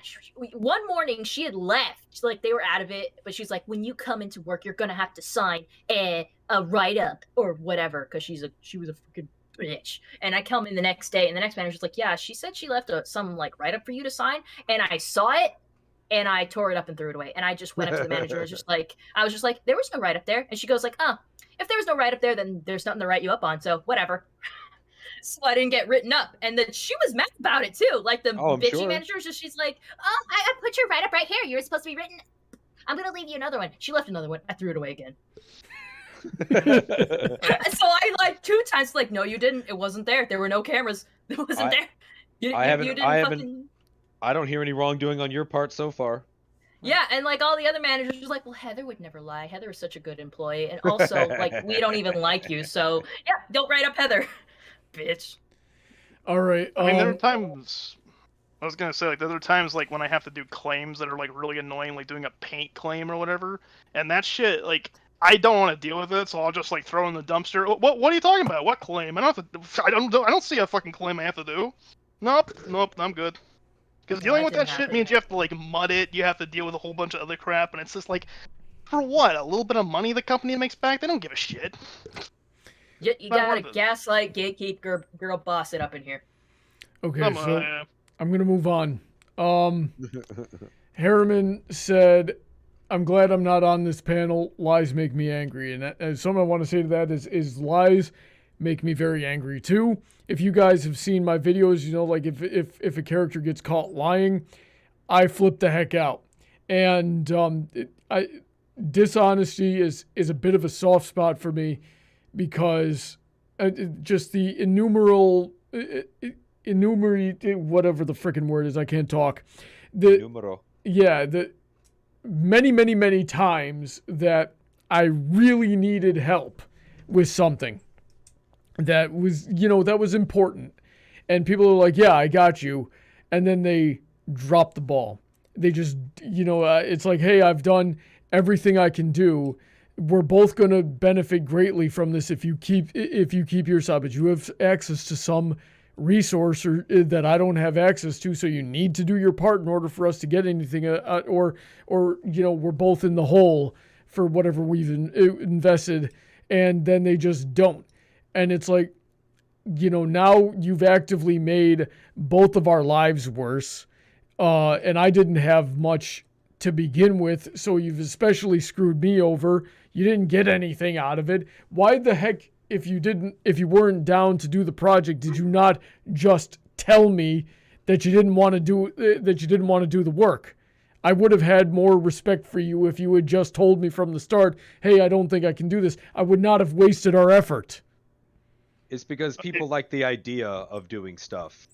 one morning she had left. Like they were out of it, but she's like, "When you come into work, you're gonna have to sign a write up or whatever," because she was a freaking bitch. And I come in the next day, and the next manager's like, "Yeah, she said she left some like write up for you to sign," and I saw it. And I tore it up and threw it away. And I just went up to the manager and was just like, there was no write up there. And she goes like, if there was no write up there, then there's nothing to write you up on. So whatever. So I didn't get written up. And then she was mad about it too. Like the bitchy manager was just, she's like, I put your write up right here. You're supposed to be written. I'm going to leave you another one. She left another one. I threw it away again. So I like 2 times like, no, you didn't. It wasn't there. There were no cameras. It wasn't there. I don't hear any wrongdoing on your part so far. Yeah, and like all the other managers was like, well, Heather would never lie. Heather is such a good employee. And also, like, we don't even like you. So, yeah, don't write up Heather. Bitch. All right. I mean, there are times... I was going to say, like, there are times, like, when I have to do claims that are, like, really annoying, like doing a paint claim or whatever. And that shit, like, I don't want to deal with it, so I'll just, like, throw in the dumpster. What are you talking about? What claim? I don't see a fucking claim I have to do. Nope, I'm good. Because dealing with that shit means you have to, like, mud it, you have to deal with a whole bunch of other crap, and it's just like, for what? A little bit of money the company makes back? They don't give a shit. You gotta gaslight, gatekeep, girl boss it up in here. Okay, so I'm gonna move on. Harriman said, I'm glad I'm not on this panel. Lies make me angry. And something I want to say to that is lies make me very angry too. If you guys have seen my videos, you know, like if a character gets caught lying, I flip the heck out. And dishonesty is a bit of a soft spot for me because just the enumerate whatever the freaking word is, I can't talk. Yeah, the many times that I really needed help with something that was, you know, that was important. And people are like, yeah, I got you. And then they drop the ball. They just, you know, it's like, hey, I've done everything I can do. we're both going to benefit greatly from this if you keep your side, but you have access to some resource that I don't have access to, so you need to do your part in order for us to get anything, or we're both in the hole for whatever we've invested, and then they just don't. And it's like, now you've actively made both of our lives worse, and I didn't have much to begin with, so you've especially screwed me over. You didn't get anything out of it. Why the heck, if you weren't down to do the project, did you not just tell me that you didn't want to do the work? I would have had more respect for you if you had just told me from the start, hey, I don't think I can do this. I would not have wasted our effort. It's because people like the idea of doing stuff.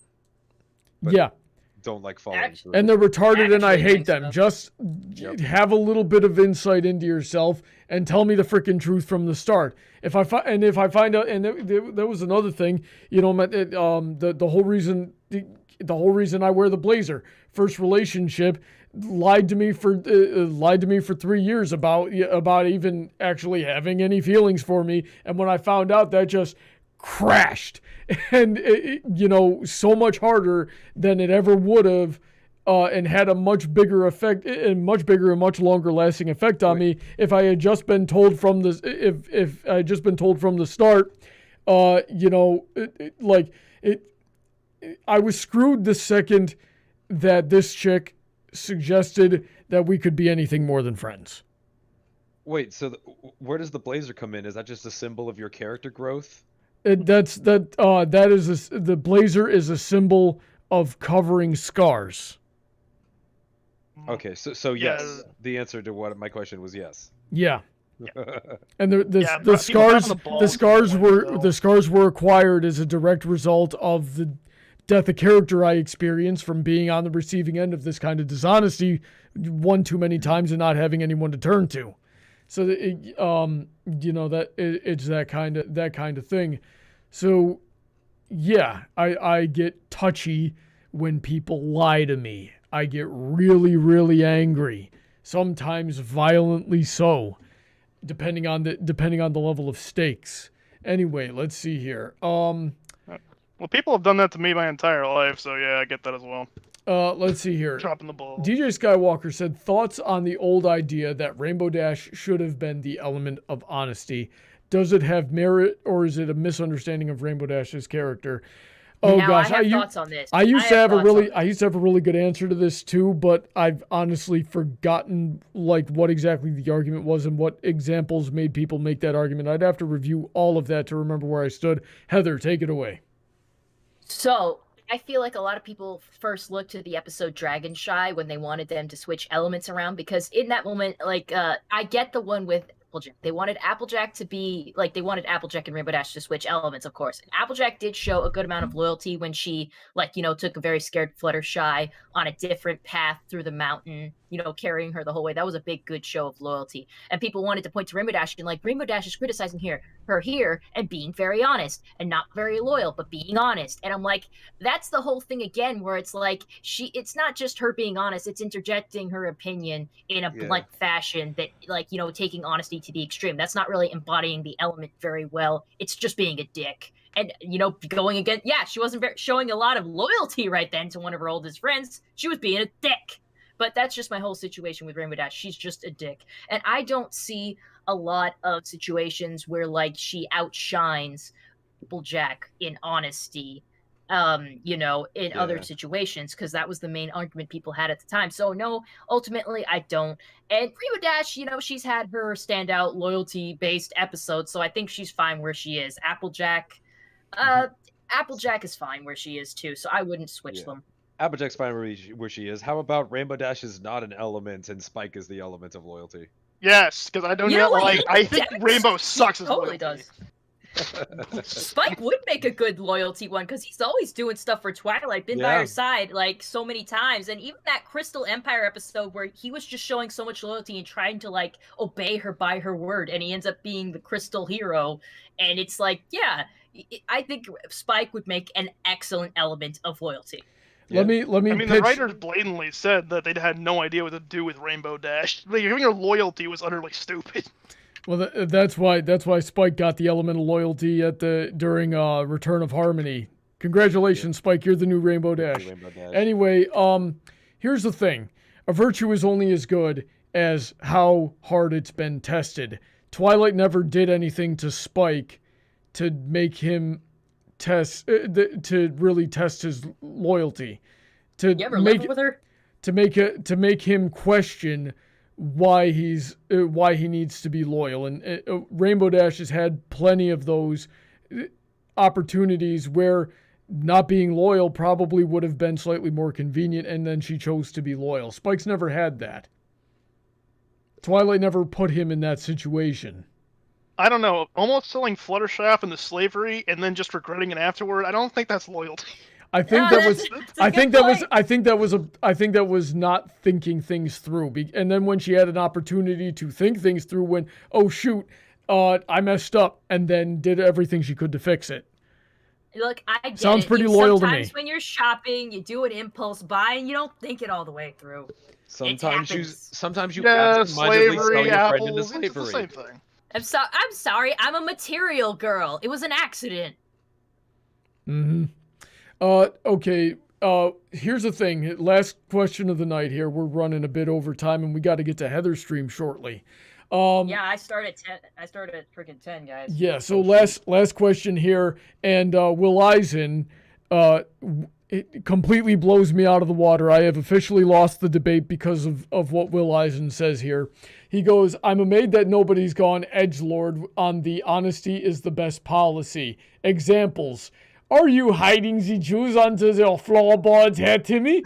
Yeah. Don't like following through. And they're retarded, and I hate them. Just have a little bit of insight into yourself and tell me the freaking truth from the start. If I find out, and there was another thing, the whole reason I wear the blazer. First relationship, lied to me for 3 years about even actually having any feelings for me, and when I found out, that just crashed, and so much harder than it ever would have, and had a much bigger effect, and much longer lasting effect on me if I had just been told from the if I had just been told from the start. I was screwed the second that this chick suggested that we could be anything more than friends. Wait, so where does the blazer come in? Is that just a symbol of your character growth? The blazer is a symbol of covering scars. Okay, so yes, the answer to what my question was yes. Yeah. And the scars were acquired as a direct result of the death of character I experienced from being on the receiving end of this kind of dishonesty one too many times and not having anyone to turn to. So it's that kind of thing. So yeah, I get touchy when people lie to me. I get really, really angry. Sometimes violently so, depending on the level of stakes. Anyway, let's see here. Well, people have done that to me my entire life, so yeah, I get that as well. Let's see here. Dropping the ball. DJ Skywalker said, thoughts on the old idea that Rainbow Dash should have been the element of honesty. Does it have merit, or is it a misunderstanding of Rainbow Dash's character? Oh now, gosh, I have thoughts on this. I used to have a really good answer to this too, but I've honestly forgotten what exactly the argument was and what examples made people make that argument. I'd have to review all of that to remember where I stood. Heather, take it away. So, I feel like a lot of people first looked to the episode Dragon Shy when they wanted them to switch elements around, because in that moment, I get the one with Applejack. They wanted Applejack to be, they wanted Applejack and Rainbow Dash to switch elements, of course. And Applejack did show a good amount of loyalty when she, took a very scared Fluttershy on a different path through the mountain, carrying her the whole way. That was a big, good show of loyalty. And people wanted to point to Rainbow Dash and, Rainbow Dash is criticizing her here and being very honest and not very loyal, but being honest. And I'm like, that's the whole thing again, where it's it's not just her being honest, it's interjecting her opinion in a blunt fashion that, taking honesty to the extreme. That's not really embodying the element very well. It's just being a dick. And, going against, she wasn't showing a lot of loyalty right then to one of her oldest friends. She was being a dick. But that's just my whole situation with Rainbow Dash. She's just a dick. And I don't see a lot of situations where, she outshines Applejack in honesty, in other situations, because that was the main argument people had at the time. So, no, ultimately, I don't. And Rainbow Dash, she's had her standout loyalty-based episodes, so I think she's fine where she is. Applejack is fine where she is, too, so I wouldn't switch them. Applejack's fine where she is. How about Rainbow Dash is not an element and Spike is the element of loyalty? Yes, because I don't I think Rainbow sucks as totally loyalty. Does. Spike would make a good loyalty one, because he's always doing stuff for Twilight, been by her side so many times. And even that Crystal Empire episode where he was just showing so much loyalty and trying to obey her by her word, and he ends up being the Crystal hero. And it's I think Spike would make an excellent element of loyalty. Let me pitch. The writers blatantly said that they had no idea what to do with Rainbow Dash. Giving her loyalty was utterly stupid. Well, that's why Spike got the elemental loyalty during Return of Harmony. Congratulations, Spike. You're the new Rainbow Dash. Anyway, here's the thing. A virtue is only as good as how hard it's been tested. Twilight never did anything to Spike to make him to really test his loyalty. You ever live with her? To make him question why he needs to be loyal. And Rainbow Dash has had plenty of those opportunities where not being loyal probably would have been slightly more convenient, and then she chose to be loyal. Spike's never had that. Twilight never put him in that situation. I don't know. Almost selling Fluttershy into slavery and then just regretting it afterward. I don't think that's loyalty. I think that was not thinking things through. And then when she had an opportunity to think things through, when, oh shoot, I messed up, and then did everything she could to fix it. Look, I get Sounds it. pretty loyal to me. Sometimes when you're shopping, you do an impulse buy and you don't think it all the way through. Sometimes you absentmindedly slavery, sell your friend into apples, it's the slavery. same thing. I'm sorry. I'm a material girl. It was an accident. Mm-hmm. Okay. Here's the thing. Last question of the night here. We're running a bit over time, and we got to get to Heather's stream shortly. Yeah, I started at 10. I started at freaking 10, guys. Yeah. So last question here, and Will Eisen, it completely blows me out of the water. I have officially lost the debate because of what Will Eisen says here. He goes, I'm amazed that nobody's gone edgelord on the honesty is the best policy. Examples. Are you hiding the Jews under the floorboards here, Timmy?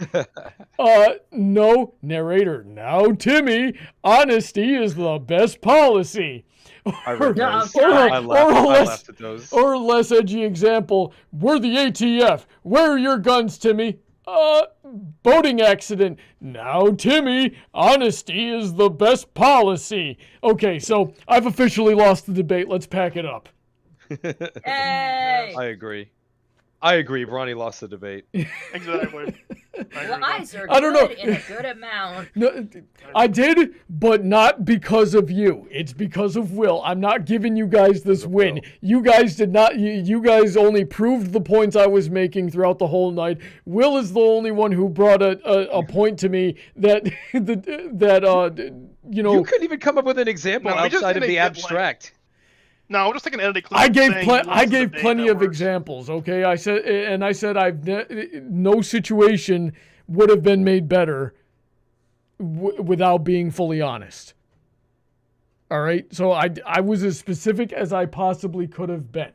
No. Narrator, now, Timmy, honesty is the best policy. I laughed at those. Or a less edgy example, we're the ATF. Where are your guns, Timmy? Boating accident. Now, Timmy, honesty is the best policy. Okay, so I've officially lost the debate. Let's pack it up. Hey! I agree. Brony lost the debate. Exactly. Lies are I don't know. good in a good amount. No, I did, but not because of you. It's because of Will. I'm not giving you guys this win. You guys did not. You guys only proved the points I was making throughout the whole night. Will is the only one who brought a point to me that you know. You couldn't even come up with an example outside of the abstract. No, we're just taking editing clips. I gave plenty of examples. Okay, I said no situation would have been made better without being fully honest. All right, so I was as specific as I possibly could have been.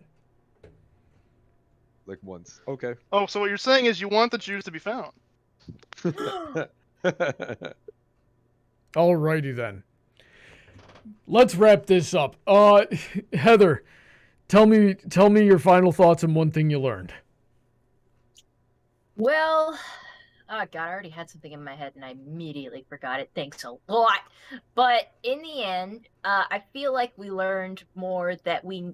Like once. Okay. Oh, so what you're saying is you want the Jews to be found. Alrighty then. Let's wrap this up. Heather, tell me your final thoughts on one thing you learned. Well, oh god, I already had something in my head and I immediately forgot it. Thanks a lot. But in the end, I feel like we learned more that we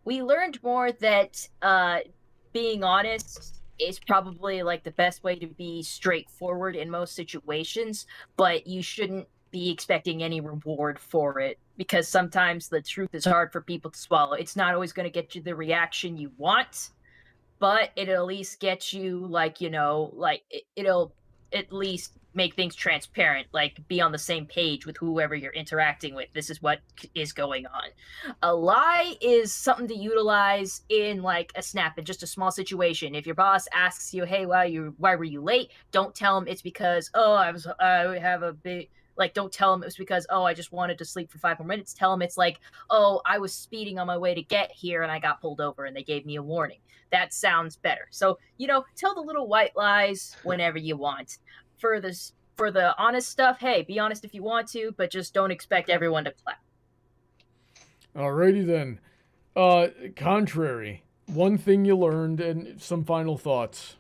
learned more that being honest is probably like the best way to be straightforward in most situations, but you shouldn't be expecting any reward for it because sometimes the truth is hard for people to swallow. It's not always going to get you the reaction you want, but it'll at least get you it'll at least make things transparent, like be on the same page with whoever you're interacting with. This is what is going on. A lie is something to utilize in like a snap, in just a small situation. If your boss asks you, hey, why were you late? Don't tell him it's because, don't tell him it was because, I just wanted to sleep for 5 more minutes. Tell him it's like, I was speeding on my way to get here and I got pulled over and they gave me a warning. That sounds better. So, tell the little white lies whenever you want. For the honest stuff, hey, be honest if you want to, but just don't expect everyone to clap. Alrighty then. Contrary, one thing you learned and some final thoughts.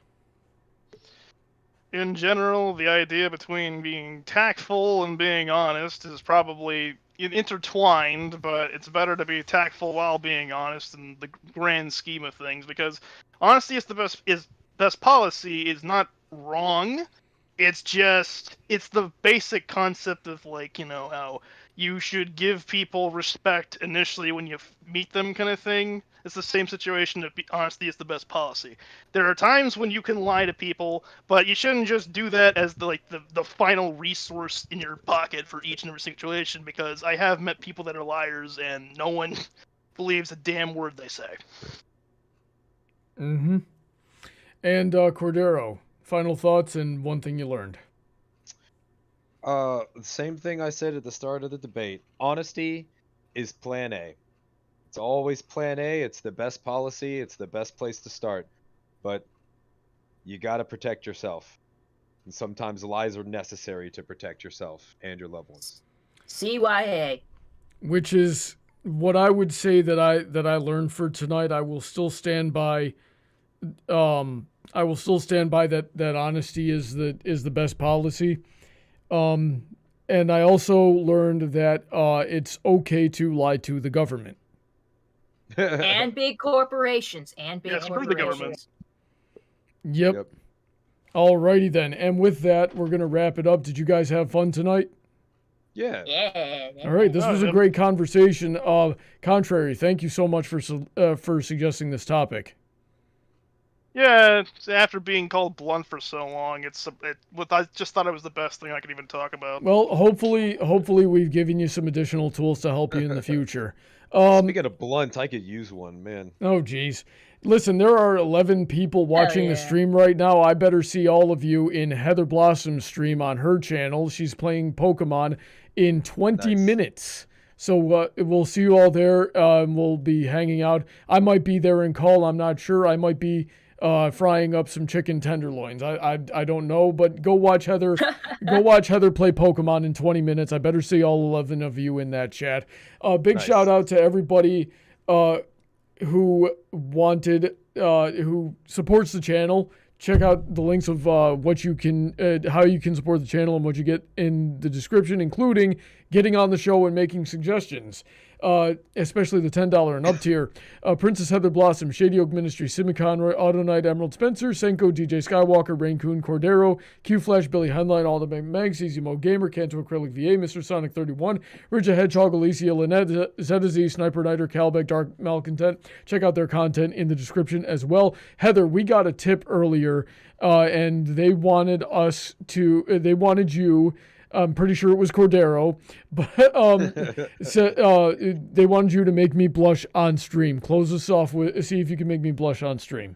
In general, the idea between being tactful and being honest is probably intertwined, but it's better to be tactful while being honest in the grand scheme of things, because honesty is the best policy is not wrong. It's the basic concept of, like, how you should give people respect initially when you meet them, kind of thing. It's the same situation that honesty is the best policy. There are times when you can lie to people, but you shouldn't just do that as the final resource in your pocket for each and every situation, because I have met people that are liars and no one believes a damn word they say. Mm-hmm. And Cordero, final thoughts and one thing you learned. Same thing I said at the start of the debate. Honesty is plan A. It's always plan A. It's the best policy. It's the best place to start. But you got to protect yourself. And sometimes lies are necessary to protect yourself and your loved ones. CYA. Which is what I would say that I learned for tonight. I will still stand by that honesty is the best policy. And I also learned that it's okay to lie to the government. And big corporations. Screw the government. Yep. Alrighty then. And with that, we're going to wrap it up. Did you guys have fun tonight? Yeah. All right. This was a great conversation. Contrary, thank you so much for suggesting this topic. Yeah, after being called blunt for so long, I just thought it was the best thing I could even talk about. Well, hopefully we've given you some additional tools to help you in the future. Speaking of blunt, I could use one, man. Oh, geez. Listen, there are 11 people watching the stream right now. I better see all of you in Heather Blossom's stream on her channel. She's playing Pokemon in 20 minutes. So we'll see you all there. We'll be hanging out. I might be there in call. I'm not sure. I might be frying up some chicken tenderloins. I don't know, but go watch Heather. Go watch Heather play Pokemon in 20 minutes. I better see all 11 of you in that chat. Big shout out to everybody who supports the channel. Check out the links of what you can, how you can support the channel and what you get in the description, including getting on the show and making suggestions. Especially the $10 and up tier. Princess Heather Blossom, Shady Oak Ministry, Sim McConroy, Autoknight, Emerald Spencer, Senko, DJ Skywalker, Rein-Kun, Cordero, QFlash, Billy Henline, all the MacManx, EasyModeGamer, Canto Acrylic VA, Mr. Sonic 31, Ridge Hedgehog, Alicia, Lynette, Zeta Z, Sniper Nighter, Calbeck, Dark Malcontent. Check out their content in the description as well. Heather, we got a tip earlier, and they wanted you. I'm pretty sure it was Cordero, but they wanted you to make me blush on stream. Close this off with, see if you can make me blush on stream.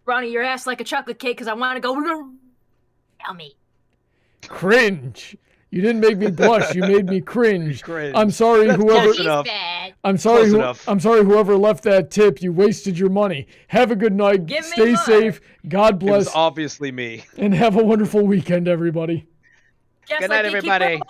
Brony, your ass like a chocolate cake because I want to go. Tell me. Cringe. You didn't make me blush. You made me cringe. I'm sorry, That's whoever. close enough. I'm sorry. Close enough. I'm sorry, whoever left that tip. You wasted your money. Have a good night. Stay safe. God bless. It was obviously me. And have a wonderful weekend, everybody. Just Good night, like everybody.